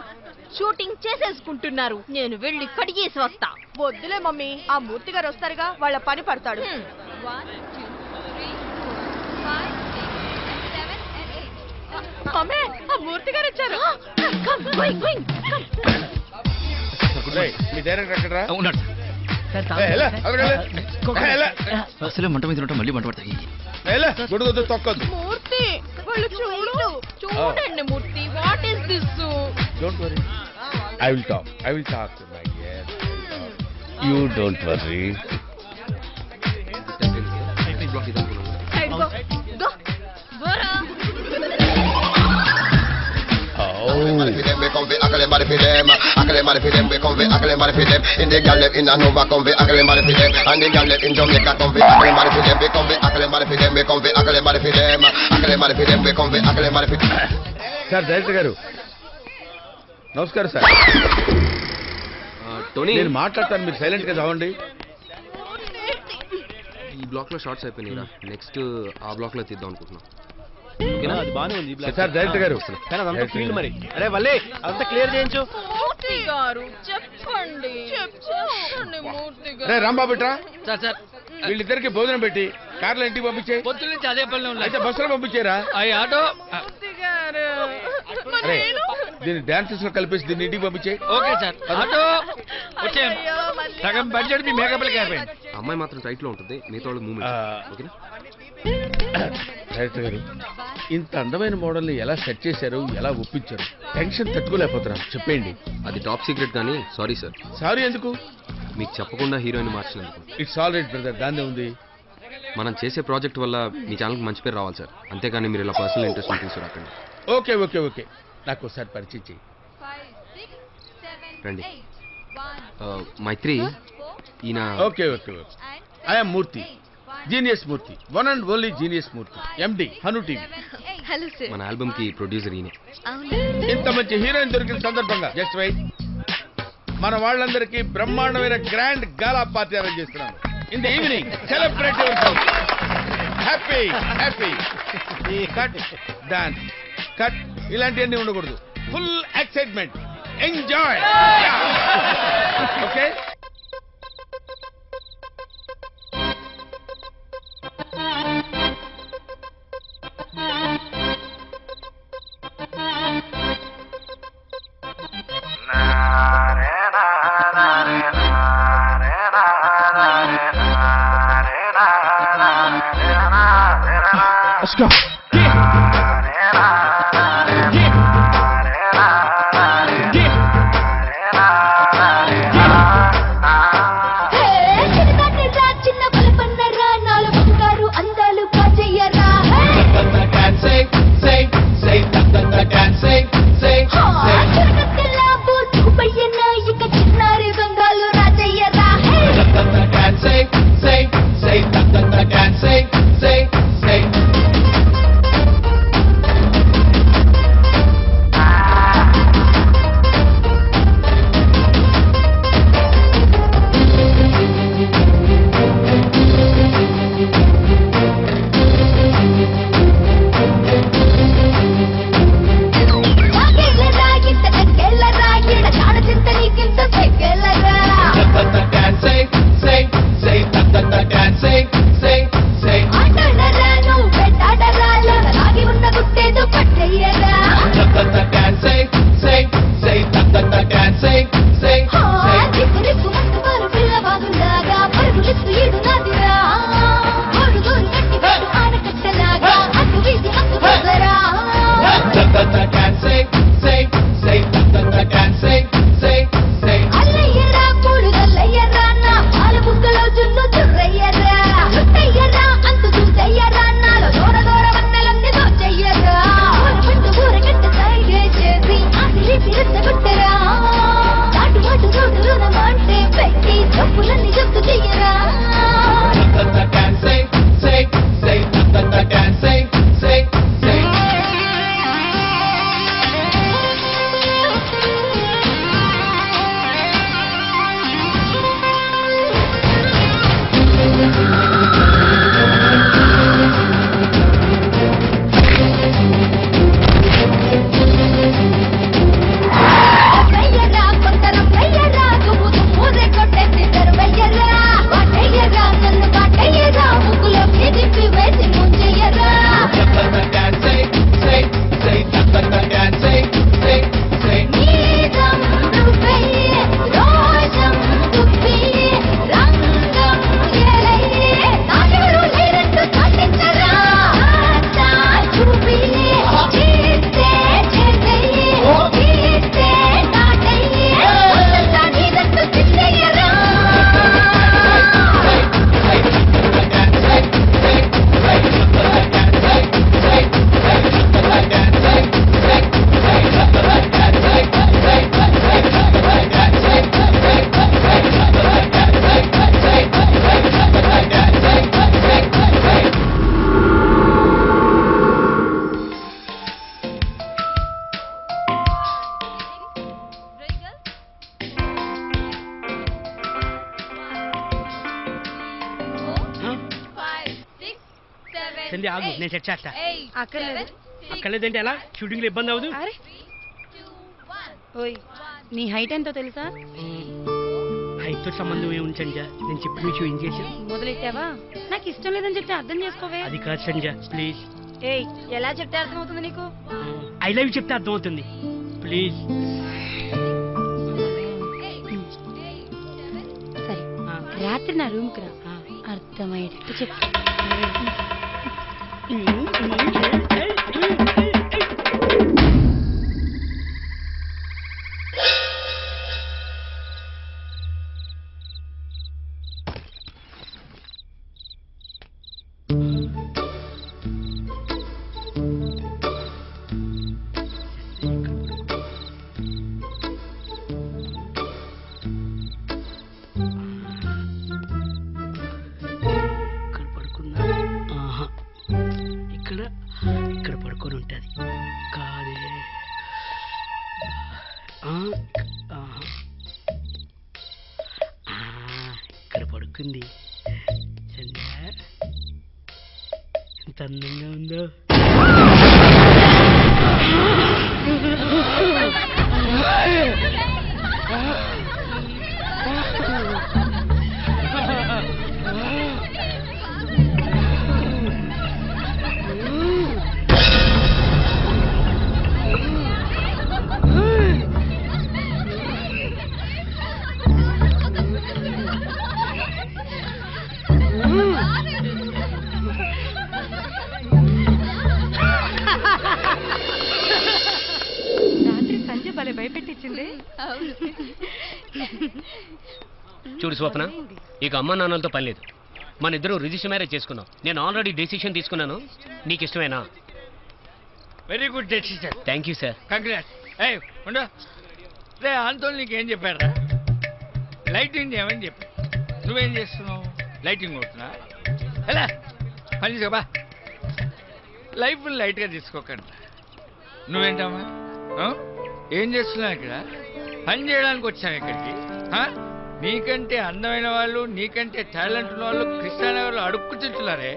షూటింగ్ చేసేసుకుంటున్నారు. నేను వెళ్ళి కడిగేసి వస్తా. వద్దులే మమ్మీ, ఆ మూర్తి గారు వస్తారుగా, వాళ్ళ పని పడతాడు. 1 2 3 4 5 6 7 and 8. మమ్మీ ఆ మూర్తి గారు వచ్చారు. మీ డైరెక్టర్ ఎక్కడరా? ఉన్నాడు అసలే మంట మీద మళ్ళీ మంట పడతాయి. గుడిగొద్దు తొక్కొద్దు. మూర్తి వాళ్ళు చూడండి Murthy, what is this? Don't worry, I will talk. My dear, you don't worry. Side go go బోరా. We come we akale mari for them, akale mari for them. We come we akale mari for them. In the gal in Nova come we akale mari for them, and the gal in Jamaica come we akale mari for them. We come we akale mari for them. We come we akale mari for them, akale mari for them. We come we akale mari for them. Sir director గారు నమస్కారం sir. Tony నేను మాట్లాడతాను, మీరు silent గా చావండి. ఈ black లో shorts అయిపోయినాయిరా, next ఆ బ్లాక్ లో తీద్దాం అనుకుంటున్నాం. అది బానే ఉంది. సార్ డైరెక్టర్ గారు కానీ అదంతా ఫీల్డ్ మరి. అరే వల్లే అదంతా క్లియర్ చేయించు. మూర్తి గారు చెప్పండి. చెప్పండి మూర్తి గారు. రే రాంబాబు ఇట్రా. సార్ వీళ్ళిద్దరికి భోజనం పెట్టి కార్లో ఇంటికి పంపించే. పొద్దు నుంచి అదే పనిలో ఉన్నా. అయితే బస్సులో పంపించేరా. అయ్యి ఆటో. అరే దీన్ని డాన్సెస్ లో కలిపేసి దీన్ని ఇంటికి పంపించే. Okay sir. ఆటో వచ్చేయండి. సగం బడ్జెట్ మీ మేకప్లకి అయిపోయింది. అమ్మాయి మాత్రం టైట్ లో ఉంటుంది, మిగతా వాళ్ళు మూమెంట్. ఓకేనా డైరెక్టర్ గారు, ఇంత అందమైన మోడల్ని ఎలా సెట్ చేశారు, ఎలా ఒప్పించారు? టెన్షన్ తట్టుకోలేకపోతున్నాను. చెప్పేయండి. అది టాప్ సీక్రెట్ కానీ సారీ సార్. సారీ ఎందుకు? మీకు చెప్పకుండా హీరోయిన్ మార్చినందుకు. ఇట్స్ ఆల్ రైట్ బ్రదర్, దాన్నే ఉంది. మనం చేసే ప్రాజెక్ట్ వల్ల మీ ఛానల్కి మంచి పేరు రావాలి సార్. అంతేగాని మీరు ఇలా పర్సనల్ ఇంట్రెస్ట్ తీసుకురాకండి. ఓకే ఓకే ఓకే, నాకు ఒకసారి పరిచయం చెయ్యి. రండి. మైత్రి, ఈయన. Okay okay okay, I'm Murthy, genius Murthy, one and only genius Murthy, MD Hanu TV. Hello sir. మన ఆల్బమ్ కి ప్రొడ్యూసర్ ఈయనే. ఇంత మంచి హీరోయిన్ దొరికిన సందర్భంగా జస్ట్ వెయిట్, మన వాళ్ళందరికీ బ్రహ్మాండమైన గ్రాండ్ గాలా పార్టీ అరేంజ్ చేస్తున్నాను. In the evening celebrate your self. Happy happy. Cut, dance, cut, ఇలాంటివన్నీ ఉండకూడదు. Full excitement, enjoy. Okay. Let's go. సంధ్య ఆగు, నేను సెట్ చేస్తా. అక్కర్లేదంటే ఎలా? షూటింగ్ లో ఇబ్బంది అవదు. ఓయ్ నీ హైట్ ఎంతో తెలుసా? నీతో సంబంధం ఏముంది సంజ? నేను చెప్పిన విషయం ఏం చేశాను? మొదలెట్టావా? నాకు ఇష్టం లేదని చెప్తే అర్థం చేసుకోవే. అది కాదు సంజ, ప్లీజ్. ఏయ్, ఎలా చెప్తే అర్థమవుతుంది నీకు? ఐ లవ్ యూ చెప్తే అర్థమవుతుంది, ప్లీజ్. సరే, రాత్రి నా రూమ్కి రా, అర్థమయ్యేటట్టు చెప్పు. ఇక్కడ పడుకొని ఉంటుంది కాదే. ఇక్కడ పడుకుంది. ఎంత అందంగా ఉందో. రాత్రి సంజయ్ భలే భయపెట్టించింది. చూడు స్వప్న, ఇక అమ్మా నాన్నలతో పని లేదు. మన ఇద్దరు రిజిస్టర్ మ్యారేజ్ చేసుకున్నాం. నేను ఆల్రెడీ డెసిషన్ తీసుకున్నాను. నీకు ఇష్టమేనా? Very good decision. Thank you sir. Congrats. ఏయ్ ఉండు రే, ఆంతోని నీకేం చెప్పారా? లైటింగ్ ఏమని చెప్పి నువ్వేం చేస్తున్నావు? లైటింగ్ కొడుతున్నా ఎలా పని చేసుకోబా. లైఫ్ లైట్గా తీసుకోకండి. నువ్వేంటమ్మా ఏం చేస్తున్నావు ఇక్కడ? పని చేయడానికి వచ్చాను ఇక్కడికి. నీకంటే అందమైన వాళ్ళు, నీకంటే టాలెంట్ ఉన్న వాళ్ళు కృష్ణానగర్లో అడుక్కు తింటున్నారే.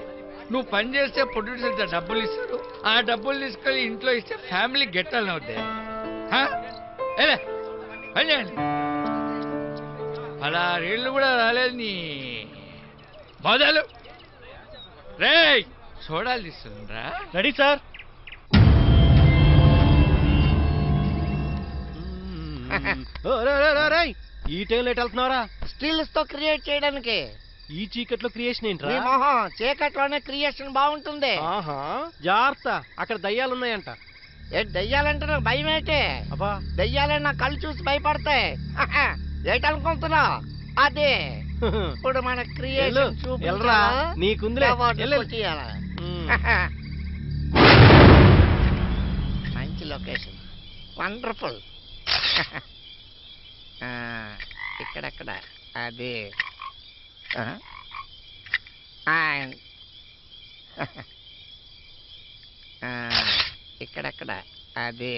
నువ్వు పని చేస్తే ప్రొడ్యూసర్ డబ్బులు ఇస్తారు. ఆ డబ్బులు తీసుకెళ్ళి ఇంట్లో ఇస్తే ఫ్యామిలీ గెట్టాలని అవుతాయి. ఎలా పని చేయండి. 16 ఏళ్ళు కూడా రాలేదు నీ మొదలు. రే చూడాలి తీస్తుండ్రా. Ready sir. ఈ టైం లేట్ వెళ్తున్నారా? స్టిల్స్ తో క్రియేట్ చేయడానికి. ఈ చీకట్లో క్రియేషన్ ఏంట్రా? చీకట్లోనే క్రియేషన్ బాగుంటుంది. జాగ్రత్త, అక్కడ దయ్యాలున్నాయంట. దయ్యాలంటే నాకు భయం ఏంటి? అబ్బా, దయ్యాలే నా కళ్ళు చూసి భయపడతాయి. ఏంటనుకుంటున్నా? అదే ఇప్పుడు మన క్రియేషన్ నీకుందిలే. మంచి లొకేషన్, వండర్ఫుల్. ఇక్కడెక్కడ? అదే ఇక్కడెక్కడ? అదే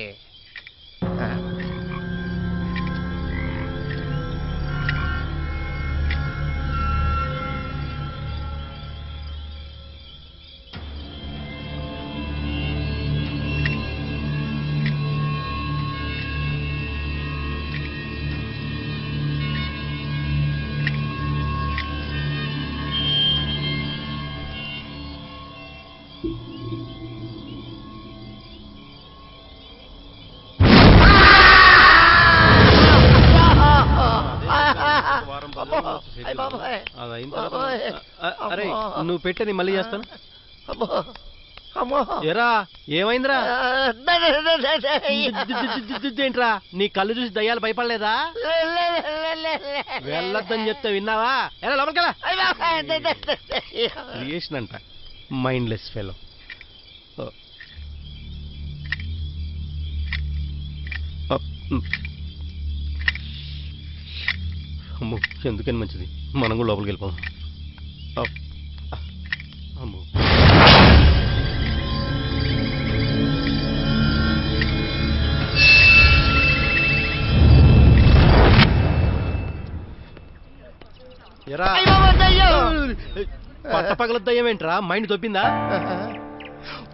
అరే నువ్వు పెట్టని మళ్ళీ చేస్తాను. ఎరా ఏమైందిరా? ఏంట్రా నీ కళ్ళు చూసి దయ్యాలు భయపడలేదా? వెళ్ళొద్దని చెప్తే విన్నావా? ఎలా లోపలికెలా? క్రియేషన్ అంట, మైండ్లెస్ ఫెలో. అమ్మో, ఎందుకని మంచిది, మనం కూడా లోపలికి వెళ్ళిపోం. అమ్మో, పట్టపగల దయ్యం ఏంట్రా? మైండ్ దొబ్బిందా?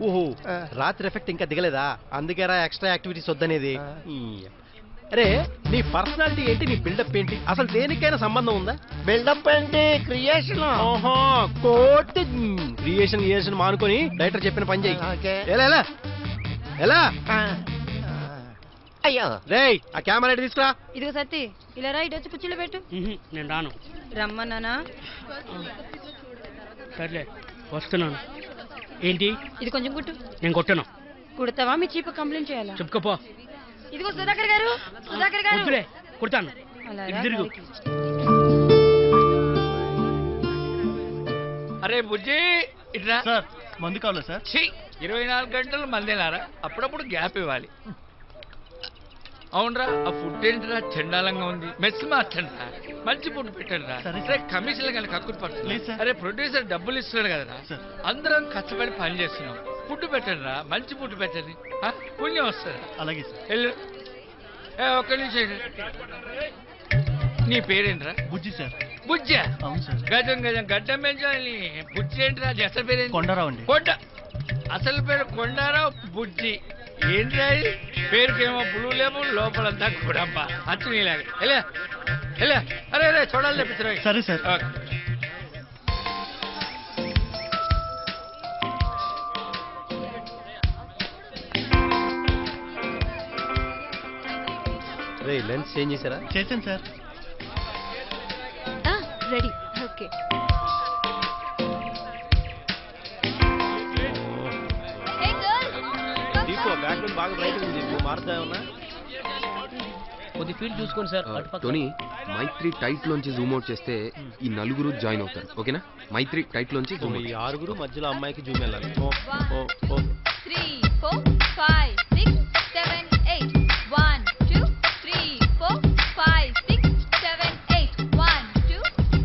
ఓహో, రాత్రి ఎఫెక్ట్ ఇంకా దిగలేదా? అందుకేరా ఎక్స్ట్రా యాక్టివిటీస్ వద్దనేది. అరే నీ పర్సనాలిటీ ఏంటి, నీ బిల్డప్ ఏంటి, అసలు దేనికైనా సంబంధం ఉందా? బిల్డప్ ఏంటి, క్రియేషన్. ఓహో కోటి క్రియేషన్ మానుకొని డైరెక్టర్ చెప్పిన పని చేయి. ఎలా ఎలా అయ్యో రేయ్ ఆ కెమెరా ఇటు తీసుకురా. ఇదిగో సత్తి ఇలా రా, ఇటు వచ్చి కుర్చీలో పెట్టు. నేను రాను. రమ్మన్నానా? సర్లే వస్తున్నాను. ఏంటి ఇది కొంచెం కుట్టు. నేను కొట్టను. కుడతావా మీ చీప్ కంప్లైంట్ చేయాలా? చెప్పుకోపో. ఇదిగో సుధాకర్ గారు, సుధాకర్ గారు. వద్దులే కుడతాను. అలా తిరుగు. అరే బుజ్జి ఇట్లా సార్ మందు కావాలా సార్? 24 గంటలు మందేనారా, అప్పుడప్పుడు గ్యాప్ ఇవ్వాలి. అవునరా, ఆ ఫుడ్ ఏంటిరా చండాలంగా ఉంది, మెస్ మార్చండిరా, మంచి ఫుడ్ పెట్టండి రా. సరే కమిషన్లు కనుక కక్కుడు పడుతుంది. అరే ప్రొడ్యూసర్ డబ్బులు ఇస్తున్నాడు కదరా, అందరం కష్టపడి పని చేస్తున్నాం, ఫుడ్ పెట్టండి రా, మంచి ఫుడ్ పెట్టండి, పుణ్యం వస్తుంది. అలాగే సార్. వెళ్ళు. ఒక్క నిమిషం, నీ పేరేంట్రా? బుజ్జి సార్. బుజ్జా? అవును సార్. గజం గడ్డం పెంచాలి. బుజ్జి ఏంట్రా? అసలు పేరు కొండారావు అండి. కొండ, అసలు పేరు కొండారావు, బుజ్జి ఏంట్రా? పేరుకేమో బ్లూ లేబుల్, లోపలంతా గుడబ్బా అచ్చు నీలాగా. ఎలా అరే అరే చూడాలి తెప్పించరా. సరే సార్. రే లెన్స్ చేంజ్ చేశారా? చేశాను సార్. రెడీ. ఓకే దీపో బ్యాక్గ్రౌండ్ బాగా బ్రైట్ ఉంది, మారుతా ఉన్నా. కొద్ది ఫీల్ చూసుకోండి సార్. టోనీ మైత్రి టైట్ లోంచి జూమ్ అవుట్ చేస్తే ఈ నలుగురు జాయిన్ అవుతారు. ఓకేనా? మైత్రి టైట్ లోంచి జూమ్ ఈ 6 మధ్యలో అమ్మాయికి జూమ్ వెళ్ళాలి. 3 4 5 6 7 8 1 2 3 4 5 6 7 8 1 2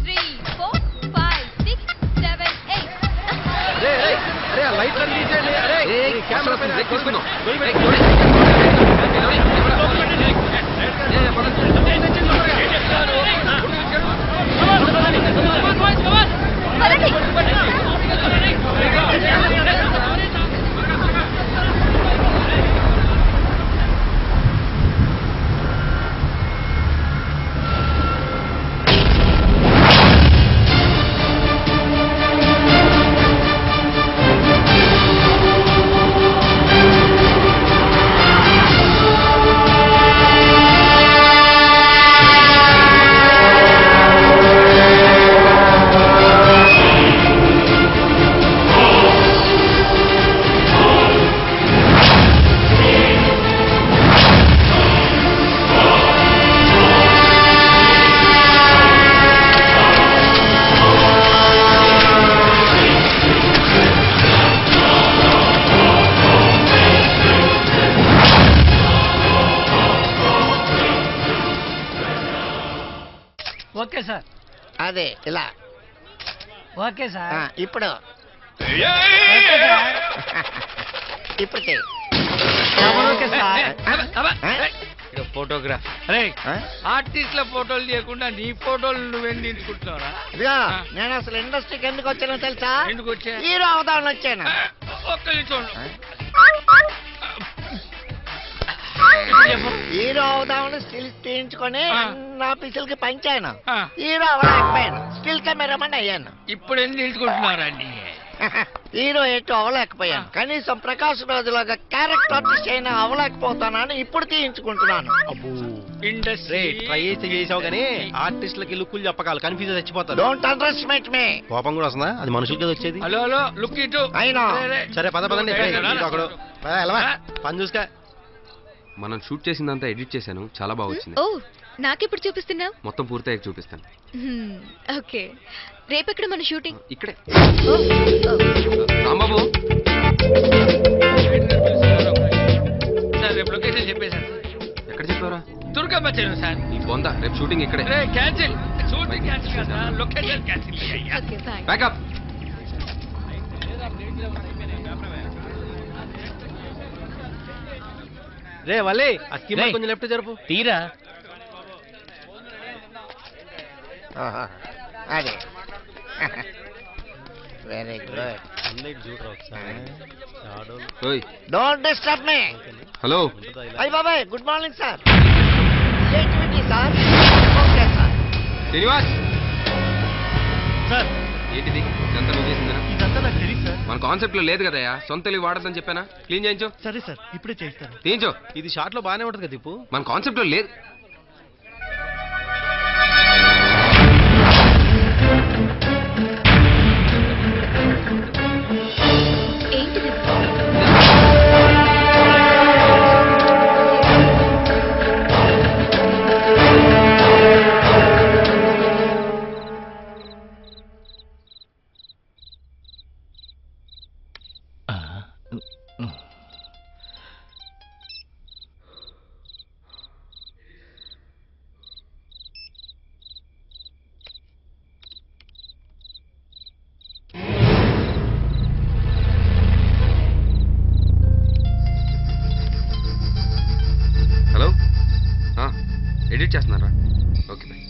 3 4 5 6 7 8. రే రే అరే ఆ లైట్ అన్ని తీసేయండి. అరే కెమెరా పైన బ్రేక్ తీసుకుందాం. Okay sir. అదే ఇలా. Okay sir. ఇప్పుడు ఇప్పటికే ఫోటోగ్రాఫ్. అరే ఆర్టిస్ట్ల ఫోటోలు చేయకుండా నీ ఫోటోలు నువ్వేం తీసుకుంటున్నావురా? ఇదిగా నేను అసలు ఇండస్ట్రీకి ఎందుకు వచ్చానో తెలుసా? ఎందుకు వచ్చా? హీరో అవుదామని వచ్చాను. ఒక్క నిమిషం. హీరో అవుదామని స్టిల్స్ తీయించుకొని నా పిసిల్కి పంచాను. హీరో అవ్వలేకపోయాను, స్టిల్ కెమెరామన్ అయ్యాను. ఇప్పుడు ఏం తీసుకుంటున్నారండి? హీరో ఎటు అవ్వలేకపోయాను, కనీసం ప్రకాశ్ రాజులాగా క్యారెక్టర్ ఆర్టిస్ట్ అయినా అవ్వలేకపోతానని ఇప్పుడు తీయించుకుంటున్నాను. ఇండస్ట్రీ ట్రై అయితే చేసావు కానీ ఆర్టిస్టులకి లుక్కులు చెప్పకాలి, కన్ఫ్యూజ్ చచ్చిపోతారు. డోంట్ అండర్ఎస్టిమేట్ మీ. కోపం కూడా వస్తుందా? అది మనుషులకి వచ్చేది. హలో హలో లుక్ ఇటు. అయినా సరే పదండి. పని చూసుకో. మనం షూట్ చేసిందంతా ఎడిట్ చేశాను, చాలా బాగా వచ్చింది. ఓ నాకెప్పుడు చూపిస్తున్నావు? మొత్తం పూర్తయ్యాక చూపిస్తాను. ఓకే రేపెక్కడ మన షూటింగ్? ఇక్కడే. రాంబాబు సార్ రేపు లొకేషన్ చెప్పేశాను. ఎక్కడ చెప్పారా? దుర్గమ్మ చెరువు సార్. ఈ బొంద రేపు షూటింగ్ ఇక్కడే. క్యాన్సిల్. షూటింగ్ క్యాన్సిల్ కదా, location cancel. Okay bye. Backup. రే వల్లే ఆ స్కీమ్ కొంచెం లెఫ్ట్ జరుపు. తీరా అదే వెరీ గుడ్. ఓయ్ డోంట్ డిస్టర్బ్ మీ. హలో. అయ్య బాబాయ్ good morning sir. Sir okay sir. Srinivas sir ఏంటిది ఇదంతా నువ్వు చేసిందిరా? ఇదంతా నాకు తెలియదు సార్. మన కాన్సెప్ట్ లో లేదు కదయ్యా, సొంత తెలివి వాడద్దని చెప్పానా? క్లీన్ చేయించు. సరే సార్ ఇప్పుడే చేస్తాను. తీయించు. ఇది షార్ట్ లో బాగానే ఉంటుంది కదా దీపు. మన కాన్సెప్ట్ లో లేదు. హలో, ఎడిట్ చేస్తున్నారా? Okay bye.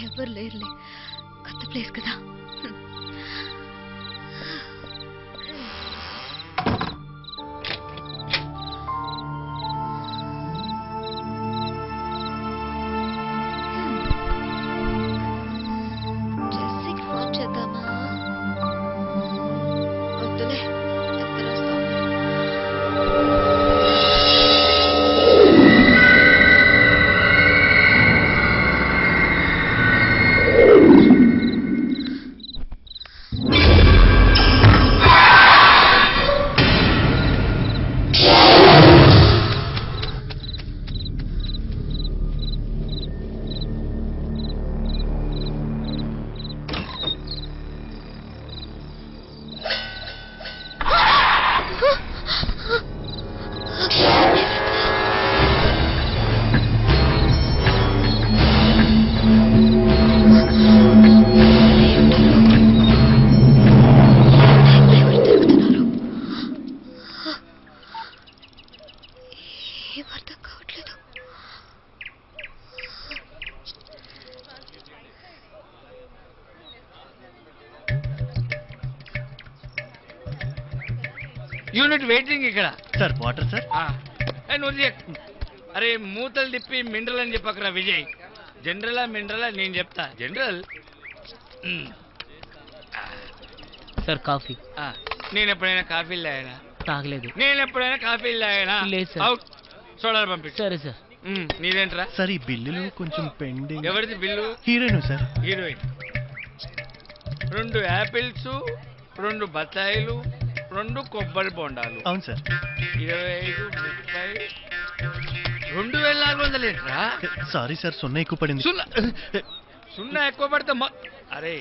ఎవరు లేరులే, కొత్త ప్లేస్ కదా. డ్రెస్సింగ్ ఫామ్ చేద్దామా? వద్దులే, ఎక్కడ వస్తాం. యూనిట్ వెయిటింగ్ ఇక్కడ. Sir water sir. నువ్వు అరే మూతలు తిప్పి మినరల్ అని చెప్పకరా విజయ్. జనరలా మినరలా నేను చెప్తా. General sir coffee. నేను ఎప్పుడైనా కాఫీలు తాగానా? తాగలేదు. నేను ఎప్పుడైనా కాఫీలు తాగానా? లేదు సార్. అవుట్. సోడాలు పంపించు. సరే సార్. నీదేంట్రా? సార్ ఈ బిల్లులు కొంచెం పెండింగ్. ఎవరిది bill? Heroine sir. Heroine 2 apples, 2 బత్తాయిలు, 2 కొబ్బరి బొండాలు. అవును సార్. 25, 30, 2400 ఏంట్రా? సారీ సార్, సున్నా ఎక్కువ పడింది. సున్నా ఎక్కువ పడితే అరే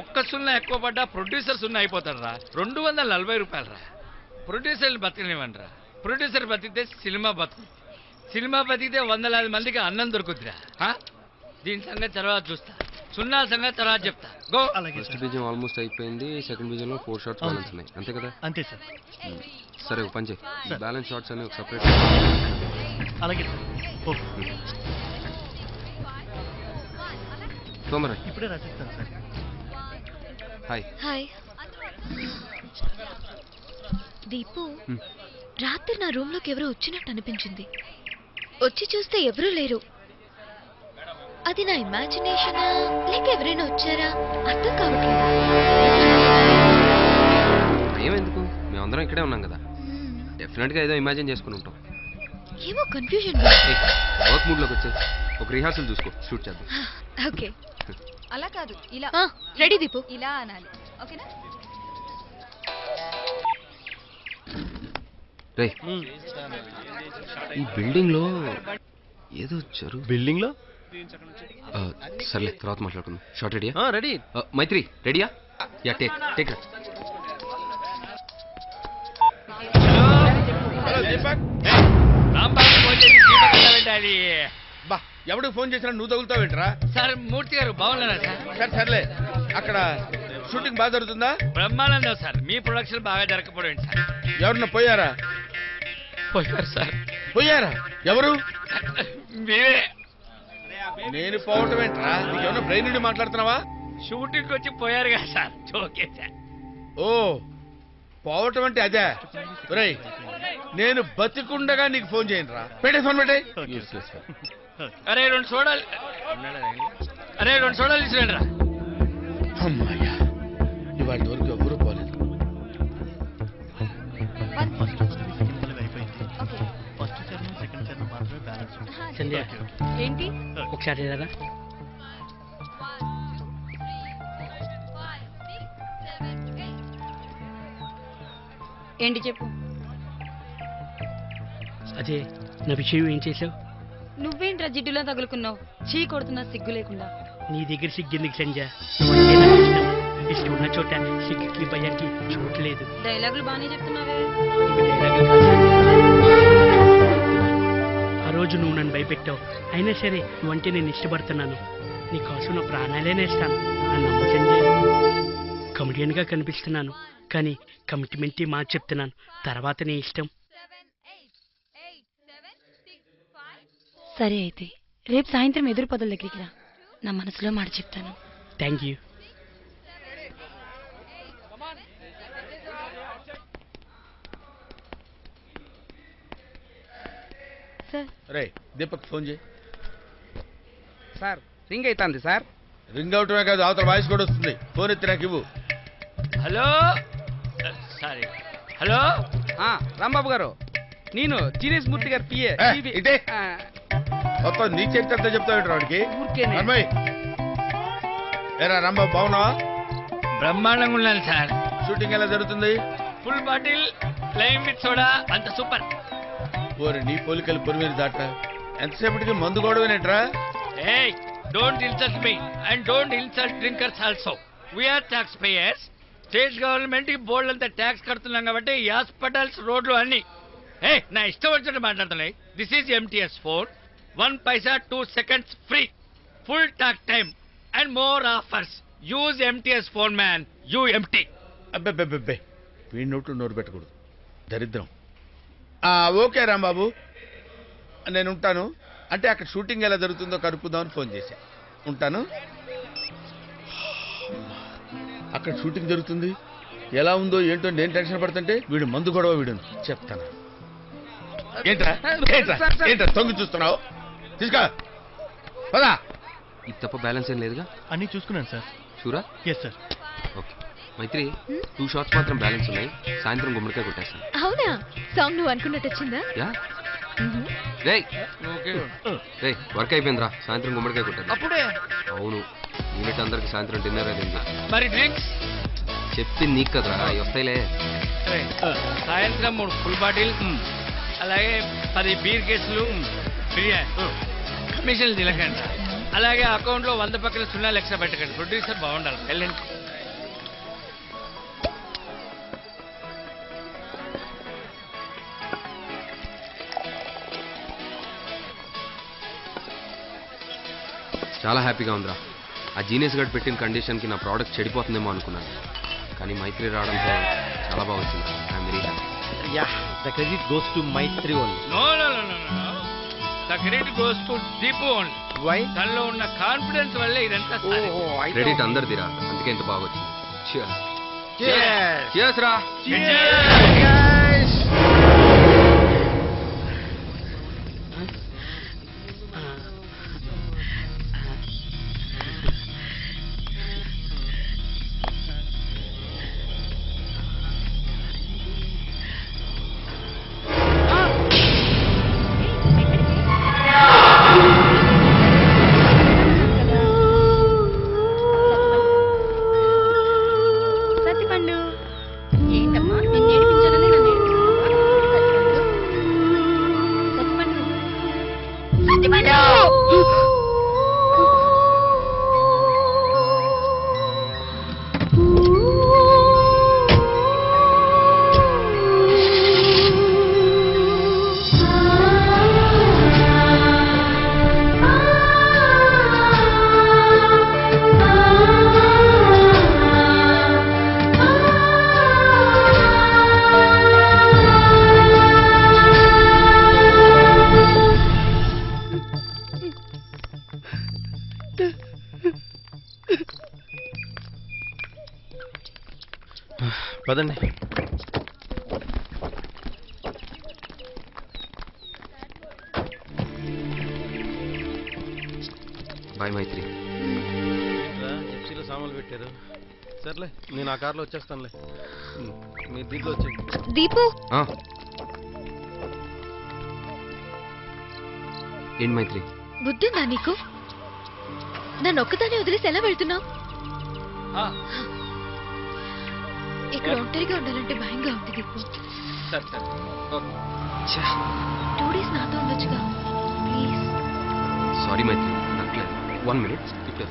ఒక్క సున్నా ఎక్కువ పడ్డా ప్రొడ్యూసర్ సున్నా అయిపోతాడు రా. 240 రూపాయలు రా. ప్రొడ్యూసర్ని బతకనివ్వండిరా. ప్రొడ్యూసర్ బతికితే సినిమా బతుకుతుంది, సినిమా బతికితే వందలాది మందికి అన్నం దొరుకుతురా. దీని సంగతి తర్వాత చూస్తా, సున్నా సంగతి తర్వాత చెప్తా. గో. ఫస్ట్ బీజం ఆల్మోస్ట్ అయిపోయింది, సెకండ్ బీజంలో 4 షార్ట్స్ బ్యాలెన్స్ ఉన్నాయి, అంతే కదా? అంతే సార్. సరే ఒక పని చేయి, బ్యాలెన్స్ షార్ట్స్ అని ఒక సపరేట్. అలాగే తొందర ఇప్పుడే రాసిస్తాను సార్. హాయ్. హాయ్ దీపు, రాత్రి నా రూమ్ లోకి ఎవరో వచ్చినట్టు అనిపించింది. వచ్చి చూస్తే ఎవరూ లేరు. అది నా ఇమాజినేషనా లేక ఎవరైనా వచ్చారా అర్థం కావట్లేదు. ఏమెందుకు, మేమందరం ఇక్కడే ఉన్నాం కదా, డెఫినెట్ గా ఏదో ఇమాజిన్ చేసుకుని ఉంటాం. ఏమో కన్ఫ్యూజన్. వర్క్ మూడ్ లోకి వచ్చే ఒక రిహార్సల్ చూసుకో, షూట్ చేద్దాం. ఓకే. అలా కాదు, ఇలా. రెడీ దీపు. ఇలా అనాలి, ఓకేనా? రేయ్, ఈ బిల్డింగ్ లో ఏదో బిల్డింగ్ లో సర్లే తర్వాత మాట్లాడుకుందాం. షార్ట్ రెడీయా? రెడీ. మైత్రి రెడీయా? Yeah, take take. Hello Deepak. Rambabu phone చేసి దీపక్ ఎలా పెట్టాలి? బా, ఎవడికి ఫోన్ చేసినా నువ్వు తగులుతావేంట్రా? సార్ మూర్తి గారు బాగున్నారా సార్? సరే సర్లే, అక్కడ షూటింగ్ బాగా జరుగుతుందా? బ్రహ్మానందం సార్, మీ ప్రొడక్షన్ బాగా జరగకపోయింది సార్. ఎవరన్నా పోయారా? పోయారు సార్. పోయారా? ఎవరు? మీరే. నేను పోవటం ఏంట్రా? నీకేమన్నా బ్రెయిన్ నుండి మాట్లాడుతున్నావా? షూటింగ్ వచ్చి పోయారు కదా సార్, ఓకే సార్. ఓ, పోవటం అంటే అదే. ఒరేయ్, నేను బతికుండగా నీకు ఫోన్ చేయనురా. పెట్టే ఫోన్ పెట్టే. అరే 2 సోడాలు, అరే 2 సోడాలు ఇచ్చిరండి రా. అమ్మాయ్యా, ఇవాళ వరకు ఎవరు పోలేదు. సంధ్య, ఏంటి? ఒకసారి కదా. ఏంటి చెప్పు. అదే నా విషయం ఏం చేసావు? నువ్వేంట్రా జిడ్డులా తగులుకున్నావు? చీ కొడుతున్నా సిగ్గు లేకుండా. నీ దగ్గర సిగ్గెందుకు సంజ? నువ్వంటే నాకు ఇష్టం. ఇష్టం ఉన్న చోట సిగ్గుకి భయానికి చూడలేదు. డైలాగులు బాగానే చెప్తున్నావే. ఆ రోజు నువ్వు నన్ను భయపెట్టావు, అయినా సరే నువ్వంటే నేను ఇష్టపడుతున్నాను. నీకోసం నా ప్రాణాలే నేస్తాను. నన్ను నమ్ము సంజయ్. కమెడియన్గా కనిపిస్తున్నాను, కానీ కమిట్మెంట్ మాట చెప్తున్నాను. తర్వాత నీ ఇష్టం. సరే అయితే రేపు సాయంత్రం ఎదురు పదుల దగ్గరికి రా, నా మనసులో మాట చెప్తాను. Thank you. Ray Deepak phone చేయి. సార్ రింగ్ అవుతుంది సార్. రింగ్ అవటమే కాదు, అవతల వాయిస్ కూడా వస్తుంది. ఫోన్ ఎత్తి నాకు ఇవ్వు. Hello, sorry. హలో రాంబాబు గారు, నేను జీనేష్ మూర్తి గారు పిఏ. ఇదే మొత్తం నీ చరిత్ర చెప్తావు వాడికి. అమ్మాయి, ఏరా రాంబాబు బాగున్నావా? బ్రహ్మాండంగా ఉన్నాను సార్. షూటింగ్ ఎలా జరుగుతుంది? ఫుల్ బాటిల్ ఫ్లైమ్ విత్ సోడా, అంత సూపర్. ఓరి నీ పోలికలు పొరిమీరు దాట. ఎంతసేపటికి మందు గొడవనేట్రా? Hey, don't insult me and don't insult drinkers also. We are taxpayers. State government కి బోర్డు అంతా ట్యాక్స్ కడుతున్నాం కాబట్టి ఈ హాస్పిటల్స్, రోడ్లు అన్ని. నా ఇష్టం వచ్చినట్టు మాట్లాడుతున్నాయి. This is MTS phone. 1 paisa 2 seconds free, full talk time and more offers. Use MTS phone man, you ఎంటీ. అబ్బే, వీడి నోట్లు నోరు పెట్టకూడదు, దరిద్రం. ఓకే రాంబాబు, నేను ఉంటాను. అంటే అక్కడ షూటింగ్ ఎలా జరుగుతుందో కనుక్కుందామని ఫోన్ చేశా. ఉంటాను. అక్కడ షూటింగ్ జరుగుతుంది, ఎలా ఉందో ఏంటో నేను టెన్షన్ పడుతుంటే వీడు మందు గొడవ వీడును చెప్తాను. ఏంట్రా తొంగి చూస్తున్నావు? తీసుకో పదా. ఇది తప్ప బ్యాలెన్స్ ఏం లేదుగా? అన్నీ చూసుకున్నాను సార్. షూరా? Yes sir. Okay Maitri, 2 shots మాత్రం బ్యాలెన్స్ ఉన్నాయి. సాయంత్రం గుమ్మడికాయ కొట్టేస్తాను. అవునా? సాంగ్ నువ్వు అనుకున్నట్టు వచ్చిందా? యా. రేయ్ వర్క్ అయిపోయిందిరా, సాయంత్రం గుమ్మడికాయ కొట్టాను. అప్పుడే? అవును, యూనిట్ అందరికి సాయంత్రం డిన్నర్ అయింది. మరి డ్రింక్స్ చెప్పింది నీకు కదరా, అవి వస్తాయిలే. సాయంత్రం 3 ఫుల్ బాటిల్, అలాగే 10 బీర్ కేసులు, బిర్యానీ, కమిషన్లు తినకండి. అలాగే అకౌంట్లో 100 పక్కన 0 ఎక్స్ట్రా పెట్టకండి. ప్రొడ్యూసర్ బాగుండాలి. వెళ్ళండి. చాలా హ్యాపీగా ఉందిరా. ఆ జీనియస్ గడ్ పెట్టిన కండిషన్కి నా ప్రోడక్ట్ చెడిపోతుందేమో అనుకున్నాను, కానీ మైత్రి రావడంతో చాలా బాగా వచ్చింది. I'm very happy. The credit goes to Maitri only. No. The credit goes to Deepu only. Why? తనలో ఉన్న కాన్ఫిడెన్స్ వల్లే ఇదంతా క్రెడిట్ అందరిదిరా, అందుకే ఇంత బాగా వచ్చింది. Cheers. Cheers రా. పదండి. బాయ్ మైత్రి. జిప్సీలో సామాన్లు పెట్టారు. సర్లే, నేను ఆ కార్లో వచ్చేస్తానులే, మీరు దీంట్లో వచ్చేయండి. దీపు, ఏంటి మైత్రి? బుద్ధిందా నీకు? నన్ను ఒక్కదాన్ని వదిలేసి ఎలా వెళ్తున్నావు? ఇక్కడ ఒంటరిగా ఉండాలంటే భయంగా ఉంది దీపు. 2 days నాతో ఉండొచ్చుగా ప్లీజ్. సారీ మైత్రి, నట్లేదు. 1 minute ఇప్పుడు.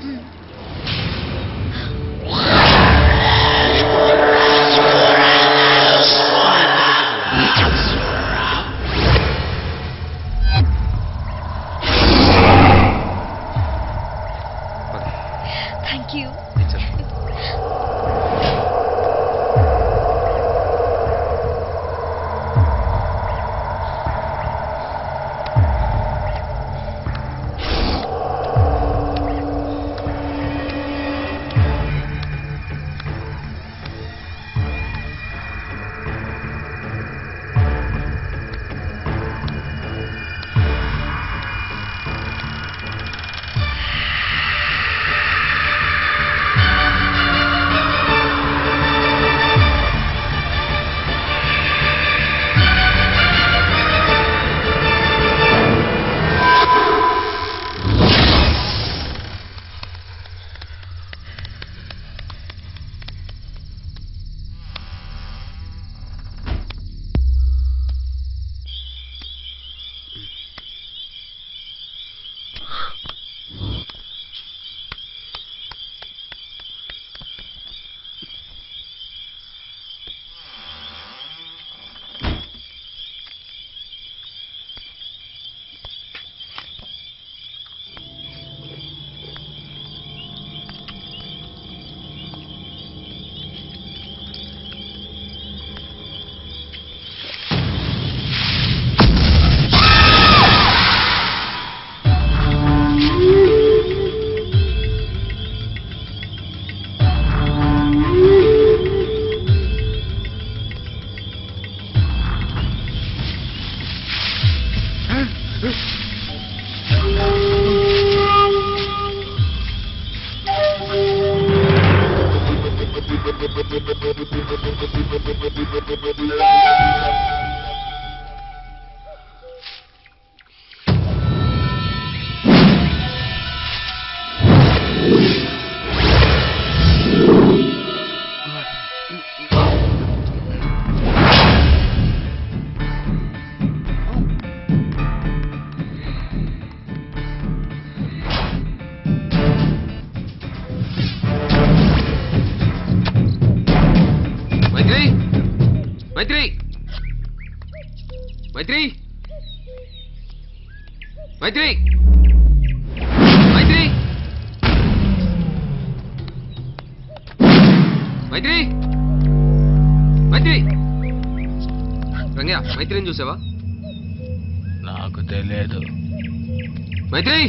Thank you. మైత్రి, మైత్రి, మైత్రి, మైత్రి, మైత్రి మైత్రి రంగయ్య మైత్రిని చూసావా? నాకు తెలియదు. మైత్రి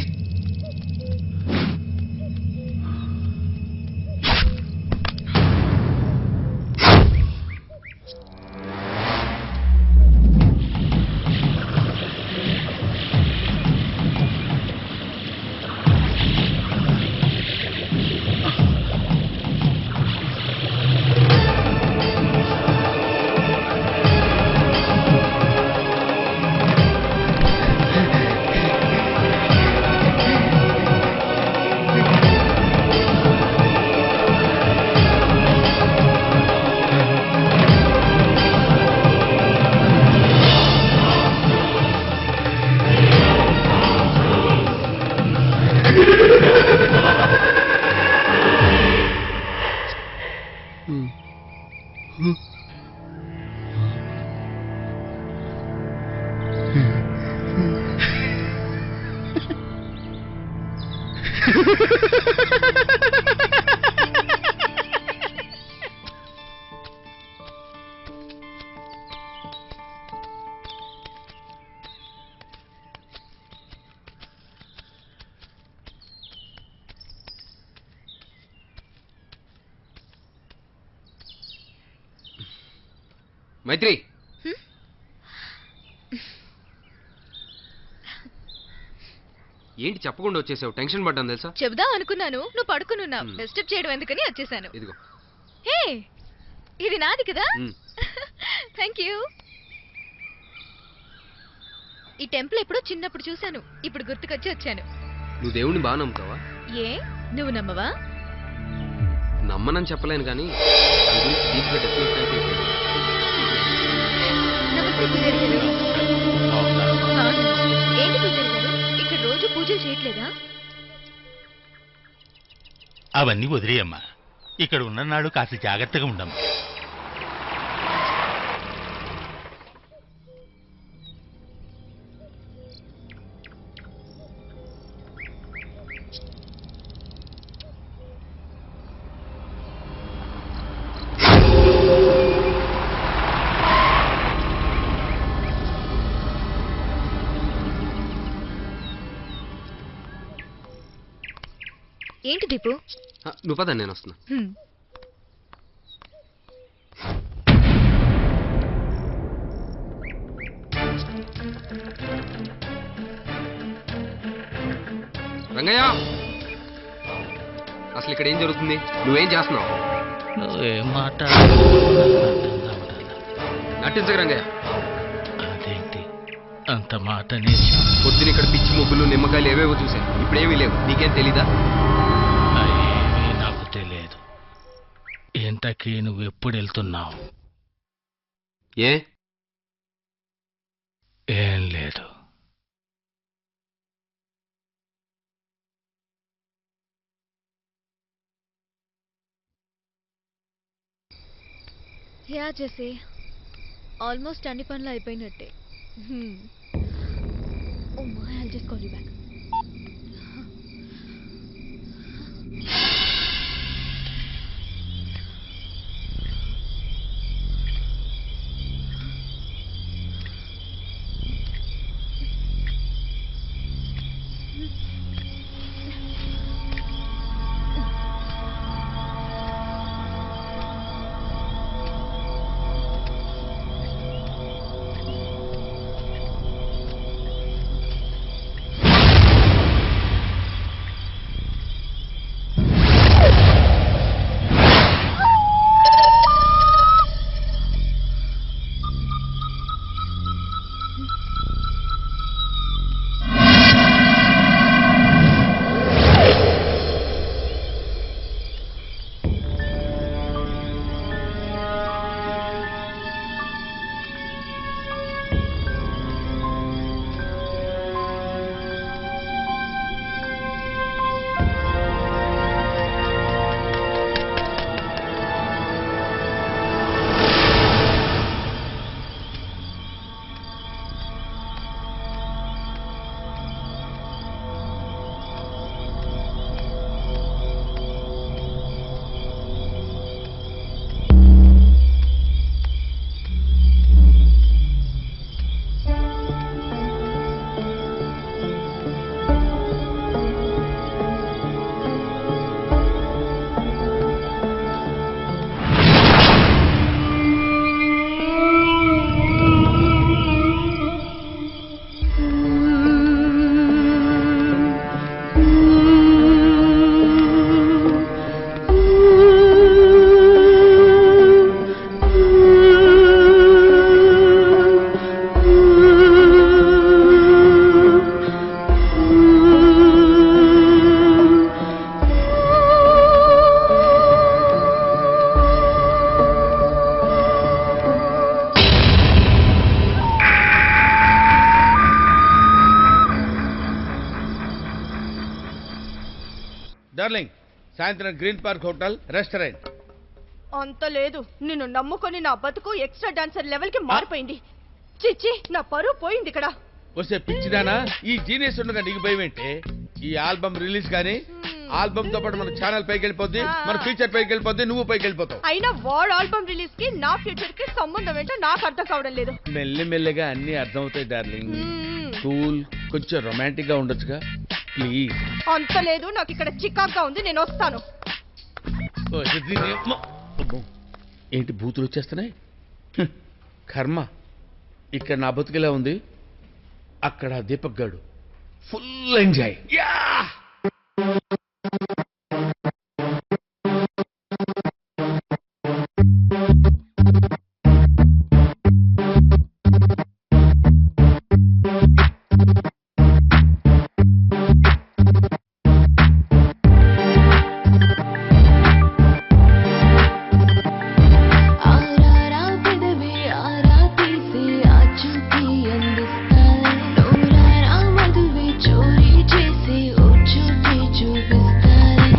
మైత్రి ఏంటి చెప్పకుండా వచ్చేసావు? టెన్షన్ పడ్డాను తెలుసా? చెబుదాం అనుకున్నాను, నువ్వు పడుకున్నావు. డిస్టర్బ్ చేయడం ఎందుకని వచ్చేసాను. ఇదిగో. హే, ఇది నాది కదా. Thank you. ఈ టెంపుల్ ఎప్పుడో చిన్నప్పుడు చూశాను, ఇప్పుడు గుర్తుకొచ్చి వచ్చాను. నువ్వు దేవుణ్ణి బాగా నమ్ముతావా? ఏ, నువ్వు నమ్మవా? నమ్మనని చెప్పలేను కానీ దాని గురించి డీప్గా డెఫినెట్ అయితే నమస్తే పూజారి గారు. ఏంటి పూజారి గారు, ఇక్కడ రోజు పూజలు చేయట్లేదా? అవన్నీ వదిలేయమ్మా. ఇక్కడ ఉన్ననాడు కాస్త జాగ్రత్తగా ఉండమ్మా. ఏంటి దీపు? నువ్వు పద, నేను వస్తున్నా. రంగయ్య, అసలు ఇక్కడ ఏం జరుగుతుంది? నువ్వేం చేస్తున్నావు? నువ్వేం మాట నటించక రంగయ్య. అదేంటి అంత మాట? పొద్దున ఇక్కడ పిచ్చి ముగ్గులు నిమ్మకాయలు ఏవేవో చూసాను, ఇప్పుడేమీ లేవు. నీకేం తెలీదా? ఏమీ నాకు తెలియదు. ఇంతకీ నువ్వు ఎప్పుడు వెళ్తున్నావు? ఏ ఏం లేదు. యా చేసి ఆల్మోస్ట్ అన్ని పనులు అయిపోయినట్టే. Oh my, I'll just call you back. Darling, సాయంత్రం గ్రీన్ పార్క్ హోటల్ రెస్టారెంట్. అంత లేదు, నిన్ను నమ్ముకొని నా బతుకు ఎక్స్ట్రా డాన్సర్ లెవెల్ కి మారిపోయింది. చిచ్చి, నా పరువు పోయింది ఇక్కడ. వస్తే పిచ్చిదానా, ఈ జీనియస్ ఉండగా నీకు భయం ఏంటే? ఈ ఆల్బమ్ రిలీజ్ కానీ ఆల్బమ్ తో పాటు మన ఛానల్ పైకి వెళ్ళిపోద్ది, మన ఫ్యూచర్ పైకి వెళ్ళిపోద్ది, నువ్వు పైకి వెళ్ళిపోతావు. అయినా వాడు ఆల్బమ్ రిలీజ్ కి నా ఫ్యూచర్ కి సంబంధం ఏంటో నాకు అర్థం కావడం లేదు. మెల్లిమెల్లిగా అన్ని అర్థమవుతాయి డార్లింగ్. కూల్, కొంచెం రొమాంటిక్ గా ఉండొచ్చుగా ప్లీజ్. అంత లేదు, నాకు ఇక్కడ చికాగ్గా ఉంది, నేను వస్తాను. ఏంటి బూతులు వచ్చేస్తున్నాయి? కర్మ, ఇక్కడ నా బతుకులా ఉంది, అక్కడ దీపక్ గాడు ఫుల్ ఎంజాయ్. చోరీ చేసి ఓ చూపి చూపిస్తారే.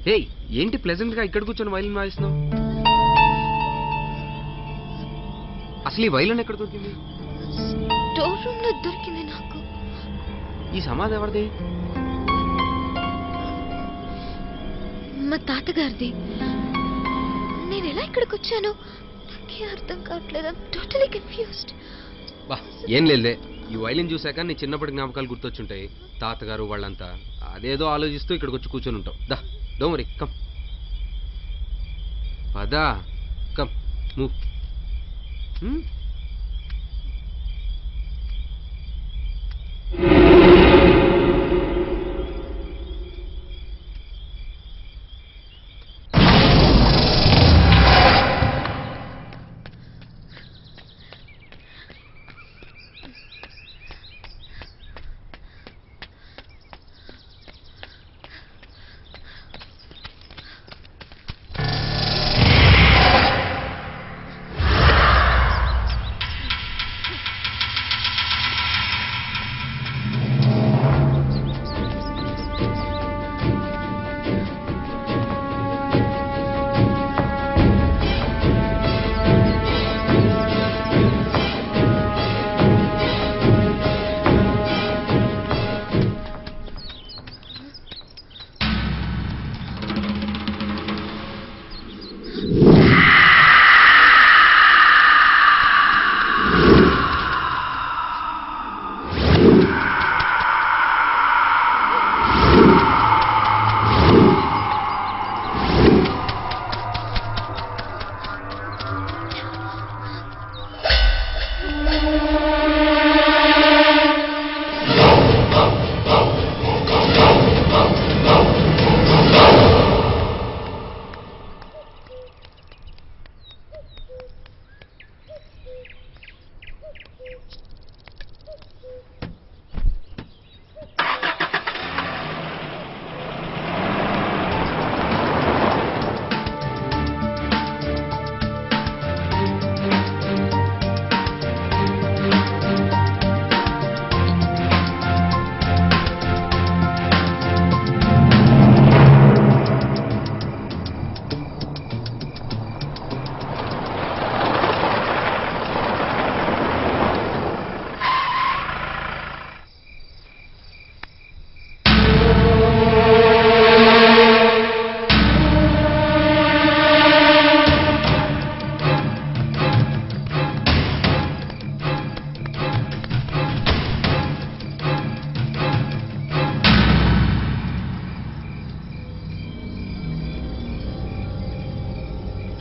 హే ఏంటి ప్లెజెంట్ గా ఇక్కడ కూర్చొని వైలిన్ వాయిస్తున్నావు? అసలు ఈ వైలిన్ ఎక్కడ దొరికింది? స్టోర్ రూమ్ లో దొరికింది నాకు. ఈ సమాధి ఎవరిది? మా తాతగారిది. నేను ఎలా ఇక్కడికి వచ్చాను నాకే అర్థం కావట్లేదు. Totally confused. బా ఏం లేదే, ఈ వైలిన్ చూసాక నీ చిన్నప్పటి జ్ఞాపకాలు గుర్తొచ్చుంటాయి. తాతగారు వాళ్ళంతా అదేదో ఆలోచిస్తూ ఇక్కడికి వచ్చి కూర్చొని ఉంటావు. దా డోంట్ వరీ, కమ్ పదా, కమ్ మూవ్.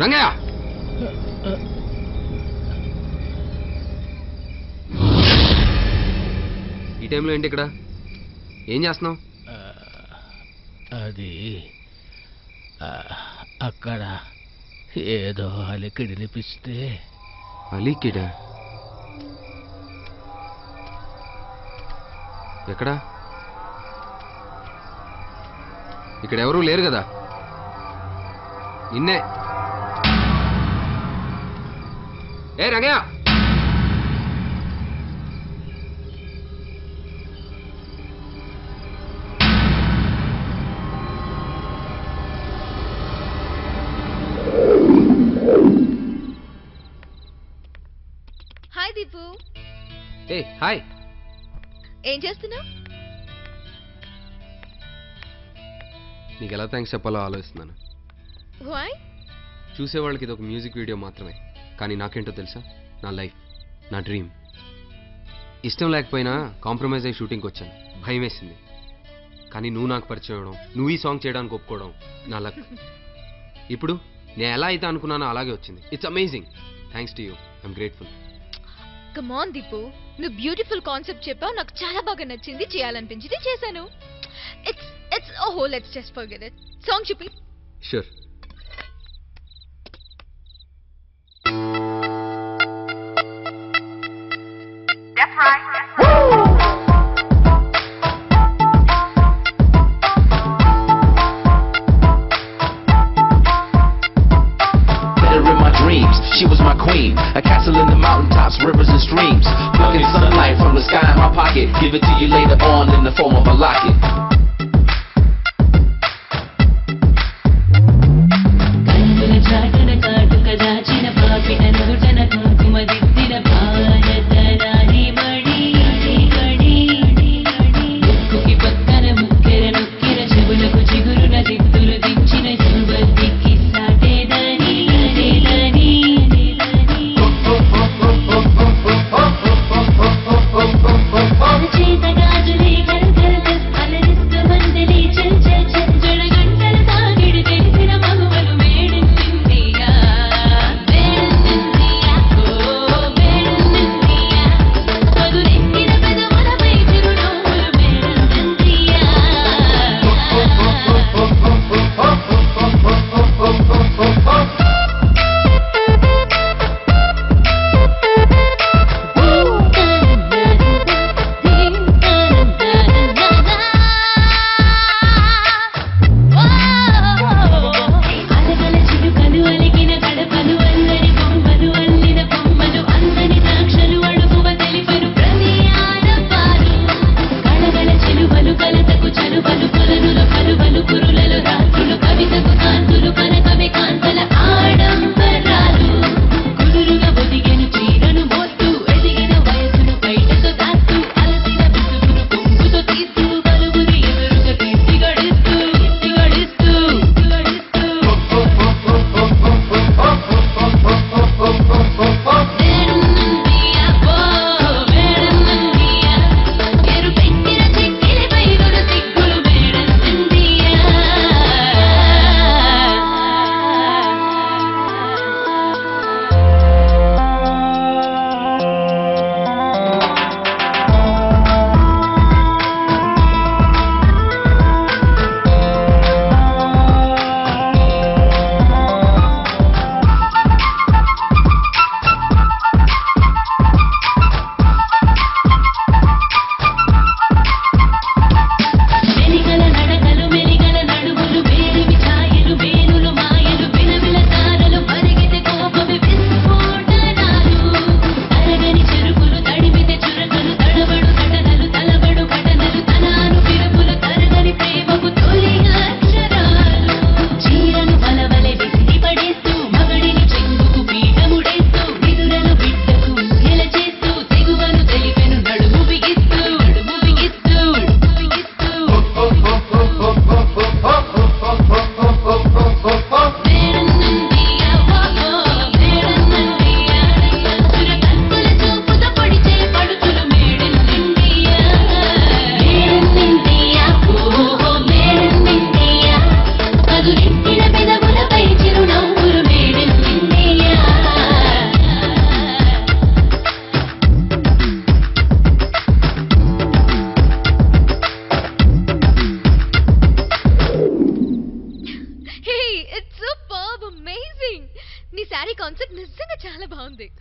రంగయ్య, ఈ టైంలో ఏంటి ఇక్కడ? ఏం చేస్తున్నావు? అది అక్కడ ఏదో అలికిడి వినిపిస్తే. అలికిడ? ఎక్కడా? ఇక్కడ ఎవరూ లేరు కదా. నిన్నే. ఏ రంగయ్య, హాయ్ దీపు. ఏ హాయ్. ఏం చేస్తున్నావు? నీకు ఎలా థ్యాంక్స్ చెప్పాలో ఆలోచిస్తున్నాను. వై? చూసేవాళ్ళకి ఇది ఒక మ్యూజిక్ వీడియో మాత్రమే, కానీ నాకేంటో తెలుసా? నా లైఫ్, నా డ్రీమ్. ఇష్టం లేకపోయినా కాంప్రమైజ్ అయ్యి షూటింగ్కి వచ్చాను. భయం వేసింది, కానీ నువ్వు నాకు పరిచయం అవడం, నువ్వు ఈ సాంగ్ చేయడానికి ఒప్పుకోవడం నా లక్. ఇప్పుడు నేను ఎలా అయితే అనుకున్నానో అలాగే వచ్చింది. It's amazing. Thanks to you. I'm grateful. Come on Deepu, నువ్వు బ్యూటిఫుల్ కాన్సెప్ట్ చెప్పావు. నాకు చాలా బాగా నచ్చింది, చేయాలనిపించింది, చేశాను. ఇట్స్ ఓహో let's just forget it. Song చూపి. Sure. That's right. She was my queen, a castle in the mountaintops, rivers and streams. Plucking sunlight from the sky in my pocket, give it to you later on in the form of a locket.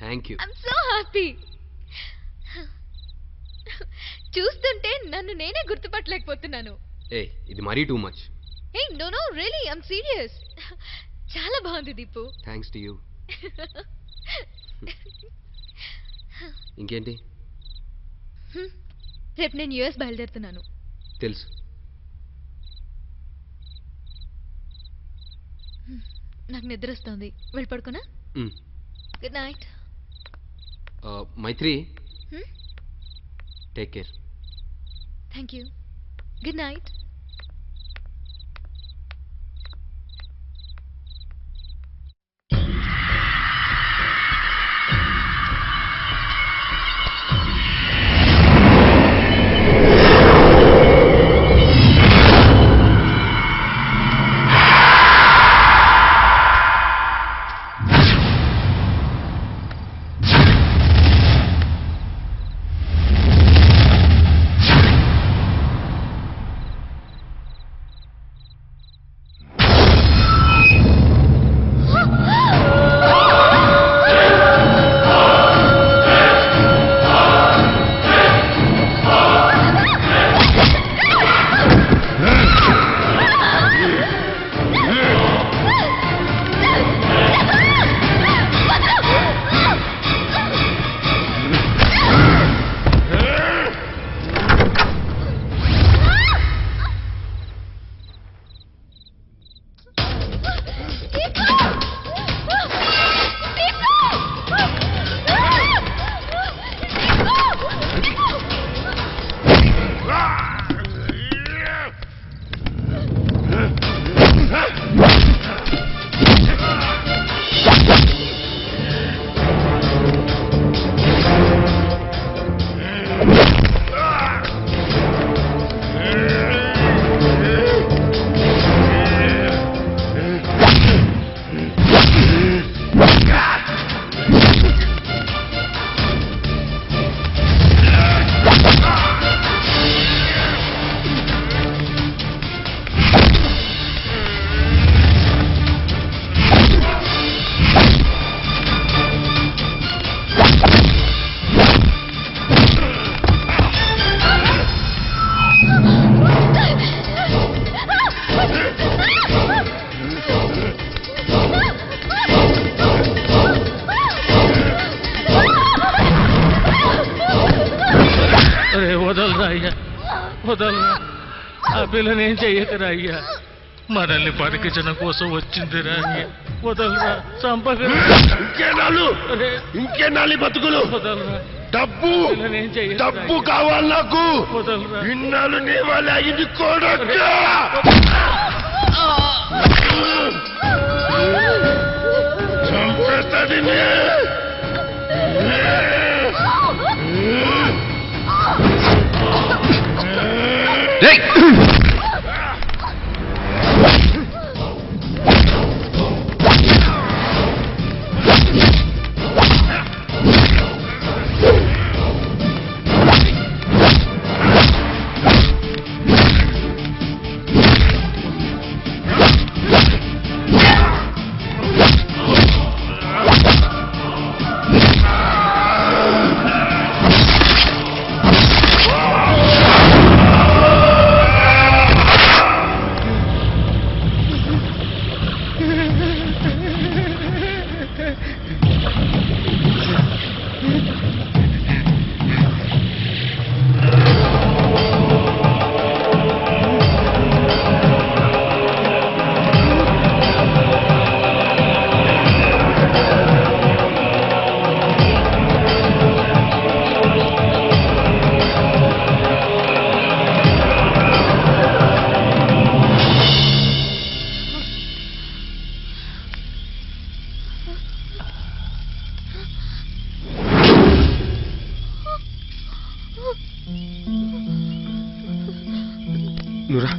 Thank you. I'm so happy. చూస్తుంటే నన్ను నేనే గుర్తుపట్టలేకపోతున్నాను. ఇది మరీ too much. No no really I'm serious. చాలా బాగుంది Deepu. Thanks to you. ఇంకేంటి? రేపు నేను యుఎస్ బయలుదేరుతున్నాను. తెలుసు. నాకు నిద్ర వస్తుంది, వెళ్ళి పడుకోనా? Good night. Maitri, take care. Thank you. Good night. వదలరా అయ్యా, వదలరా. ఆ పిల్లని ఏం చెయ్యకరా అయ్యా, మనల్ని పరీక్షణ కోసం వచ్చిందిరా అయ్యా. వదలరా, చంపకరా. ఇంకేనాలి బతుకులు. డబ్బు డబ్బు కావాలి నాకు. ఇన్నాళ్ళు నీ వాళ్ళ ఇది కొడక. చంపేస్తుంది. నురా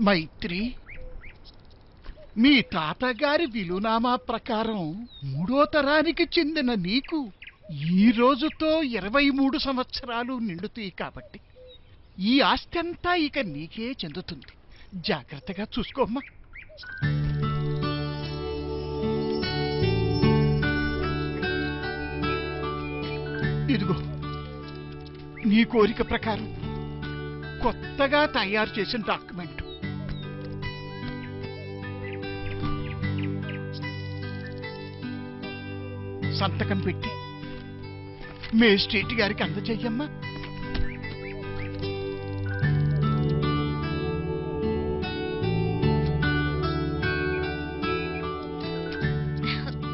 మైత్రి, మీ తాతగారి విలునామా ప్రకారం 3వ తరానికి చెందిన నీకు ఈ రోజుతో 23 సంవత్సరాలు నిండుతాయి కాబట్టి ఈ ఆస్తి అంతా ఇక నీకే చెందుతుంది. జాగ్రత్తగా చూసుకోమ్మా. ఇదిగో నీ కోరిక ప్రకారం కొత్తగా తయారు చేసిన డాక్యుమెంట్. సంతకం పెట్టి మేజిస్ట్రేట్ గారికి అందజేయమ్మా.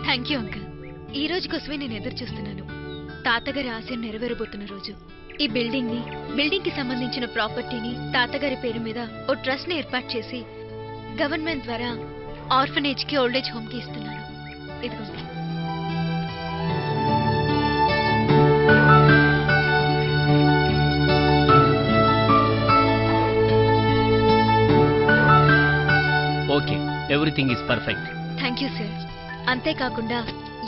Thank you uncle. ఈ రోజు కోసమే నేను ఎదురు చూస్తున్నాను. తాతగారి ఆశయం నెరవేరబోతున్న రోజు. ఈ బిల్డింగ్ కి సంబంధించిన ప్రాపర్టీని తాతగారి పేరు మీద ఓ ట్రస్ట్ ని ఏర్పాటు చేసి గవర్నమెంట్ ద్వారా ఆర్ఫనేజ్ కి ఓల్డేజ్ హోమ్ కి ఇస్తున్నాను. ఇదిగోండి. Okay, everything is perfect. Thank you sir. అంతేకాకుండా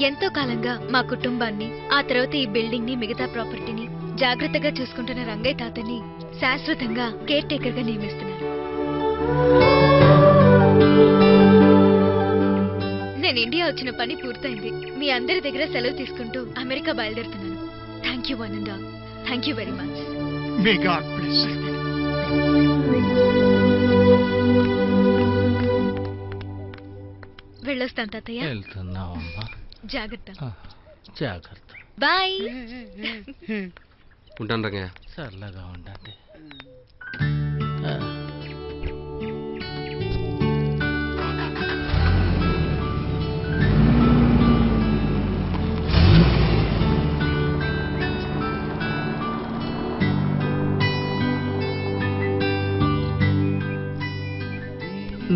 ఎంతో కాలంగా మా కుటుంబాన్ని, ఆ తర్వాత ఈ బిల్డింగ్ ని, మిగతా ప్రాపర్టీని జాగ్రత్తగా చూసుకుంటున్న రంగయ్య తాతని శాశ్వతంగా కేర్ టేకర్ గా నియమిస్తున్నాను. నేను ఇండియా వచ్చిన పని పూర్తయింది. మీ అందరి దగ్గర సెలవు తీసుకుంటూ అమెరికా బయలుదేరుతున్నాను. Thank you one and all. Thank you very much. May God bless. వెళ్ళొస్తాను తాతయ్య. వెళ్తున్నావమ్మా, జాగ్రత్త. జాగ్రత్త. బాయ్. ఉంటాను రంగయ్య. చల్లగా ఉండండి.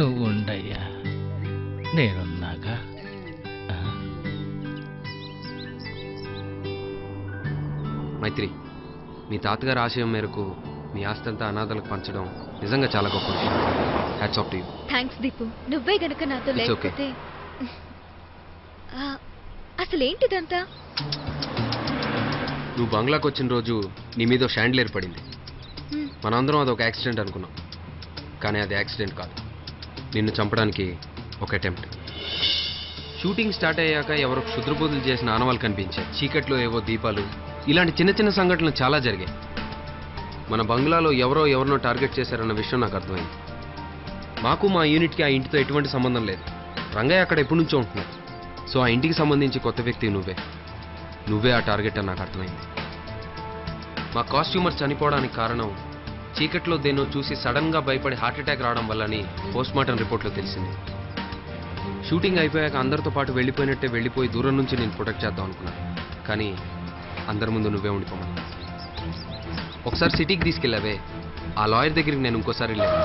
నువ్వు ఉండయ్యా, నేనున్నాగా. మైత్రి, మీ తాతగారి ఆశయం మేరకు మీ ఆస్తి అంతా అనాథలకు పంచడం నిజంగా చాలా గొప్ప విషయం. Hats off to you. Thanks Deepu. నువ్వే గనక నాతో It's okay. లేకపోతే అసలేంటిదంతా? నువ్వు బంగ్లాకి వచ్చిన రోజు నీ మీద షాండ్లేర్ పడింది. మనందరం అదొక యాక్సిడెంట్ అనుకున్నాం, కానీ అది యాక్సిడెంట్ కాదు. నిన్ను చంపడానికి ఒక అటెంప్ట్. షూటింగ్ స్టార్ట్ అయ్యాక ఎవరో క్షుద్రబోధులు చేసిన ఆనవాళ్ళు కనిపించాయి. చీకట్లో ఏవో దీపాలు, ఇలాంటి చిన్న చిన్న సంఘటనలు చాలా జరిగాయి. మన బంగ్లాలో ఎవరినో టార్గెట్ చేశారన్న విషయం నాకు అర్థమైంది. మాకు మా యూనిట్కి ఆ ఇంటితో ఎటువంటి సంబంధం లేదు. రంగయ్య అక్కడ ఎప్పటి నుంచో ఉంటున్నాడు. సో ఆ ఇంటికి సంబంధించి కొత్త వ్యక్తి నువ్వే ఆ టార్గెట్ అని నాకు అర్థమైంది. మా కాస్ట్యూమర్ చనిపోవడానికి కారణం చీకట్లో దేన్నో చూసి సడన్గా భయపడి హార్ట్ అటాక్ రావడం వల్లని పోస్ట్మార్టం రిపోర్ట్లో తెలిసింది. షూటింగ్ అయిపోయాక అందరితో పాటు వెళ్ళిపోయి దూరం నుంచి నేను ప్రొటెక్ట్ చేద్దాం అనుకున్నాను, కానీ అందరి ముందు నువ్వే ఉండిపోమని. ఒకసారి సిటీకి తీసుకెళ్ళావే, ఆ లాయర్ దగ్గరికి నేను ఇంకోసారి వెళ్ళాను.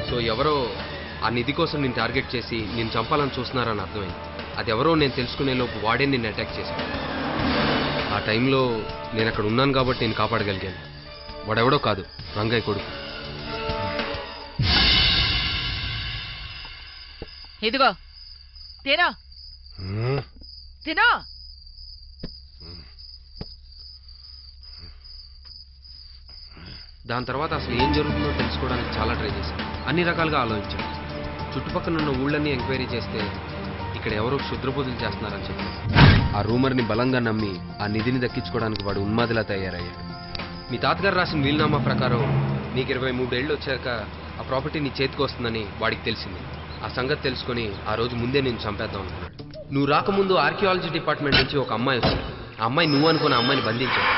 సో ఎవరో ఆ నిధి కోసం నేను టార్గెట్ చేసి నేను చంపాలని చూస్తున్నారని అర్థమైంది. అది ఎవరో నేను తెలుసుకునే లోపు వాడే నిన్ను అటాక్ చేశాను. ఆ టైంలో నేను అక్కడ ఉన్నాను కాబట్టి నేను కాపాడగలిగాను. వాడెవడో కాదు, రంగయ్య కొడుకు. ఇదిగో తినో తినో. దాని తర్వాత అసలు ఏం జరుగుతుందో తెలుసుకోవడానికి చాలా ట్రై చేశాను. అన్ని రకాలుగా ఆలోచించాను. చుట్టుపక్కల ఉన్న ఊళ్ళన్నీ ఎంక్వైరీ చేస్తే ఇక్కడ ఎవరో క్షుద్రబోధులు చేస్తున్నారని చెప్పి ఆ రూమర్ని బలంగా నమ్మి ఆ నిధిని దక్కించుకోవడానికి వాడు ఉన్మాదిలా తయారయ్యాడు. మీ తాతగారు రాసిన వీలునామా ప్రకారం నీకు 23 ఏళ్ళు వచ్చాక ఆ ప్రాపర్టీ నీ చేతికి వస్తుందని వాడికి తెలిసింది. ఆ సంగతి తెలుసుకొని ఆ రోజు ముందే నేను చంపేద్దాం అనుకున్నాడు. నువ్వు రాకముందు ఆర్కియాలజీ డిపార్ట్మెంట్ నుంచి ఒక అమ్మాయి వచ్చింది. ఆ అమ్మాయి నువ్వు అనుకున్న అమ్మాయిని బంధించాడు.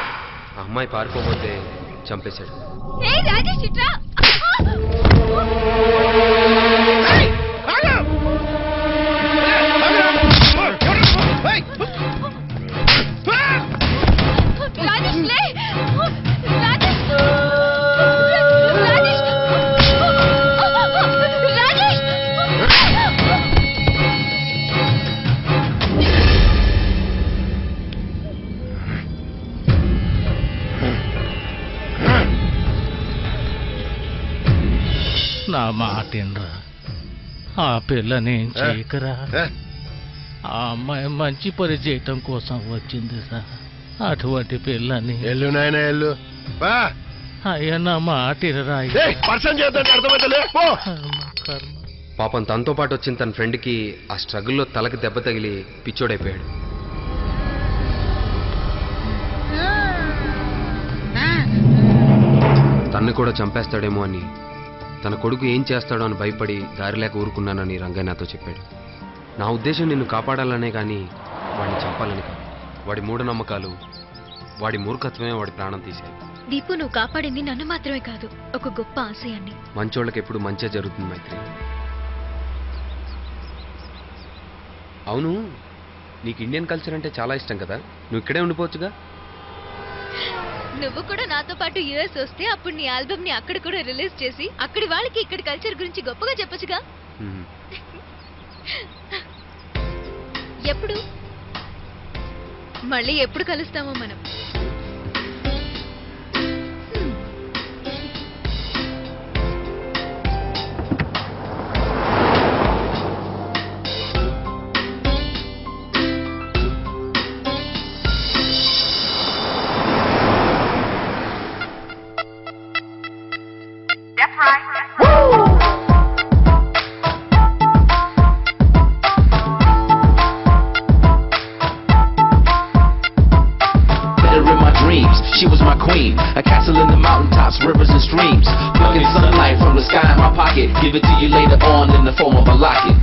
ఆ అమ్మాయి పారిపోతే చంపేశాడు. నా మాటినరా, ఆ పిల్లనేం చేయకరా. ఆ అమ్మాయి మంచి పని చేయటం కోసం వచ్చిందిరా. అటువంటి పిల్లని ఎల్లు నాయన ఎల్లు. అయ్యా నా మాటినరా. పాపం తనతో పాటు వచ్చిన తన ఫ్రెండ్కి ఆ స్ట్రగుల్లో తలకి దెబ్బ తగిలి పిచ్చోడైపోయాడు. తన్ని కూడా చంపేస్తాడేమో అని, తన కొడుకు ఏం చేస్తాడో అని భయపడి దారి లేక ఊరుకున్నానని రంగయ్య నాతో చెప్పాడు. నా ఉద్దేశం నిన్ను కాపాడాలనే కానీ వాడిని చంపాలని కాదు. వాడి మూఢనమ్మకాలు, వాడి మూర్ఖత్వమే వాడి ప్రాణం తీశాయి. దీపు, నువ్వు కాపాడింది నన్ను మాత్రమే కాదు, ఒక గొప్ప ఆశయాన్ని. మంచోళ్ళకి ఎప్పుడు మంచే జరుగుతుంది మైత్రి. అవును, నీకు ఇండియన్ కల్చర్ అంటే చాలా ఇష్టం కదా, నువ్వు ఇక్కడే ఉండిపోవచ్చుగా. నువ్వు కూడా నాతో పాటు యుఎస్ వస్తే అప్పుడు నీ ఆల్బమ్ ని అక్కడ కూడా రిలీజ్ చేసి అక్కడి వాళ్ళకి ఇక్కడ కల్చర్ గురించి గొప్పగా చెప్పొచ్చుగా. ఎప్పుడు మళ్ళీ ఎప్పుడు కలుస్తామో మనం. She was my queen, a castle in the mountaintops, rivers and streams. Plucking sunlight from the sky in my pocket, give it to you later on in the form of a locket.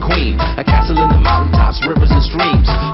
queen. A castle in the mountaintops, rivers and streams.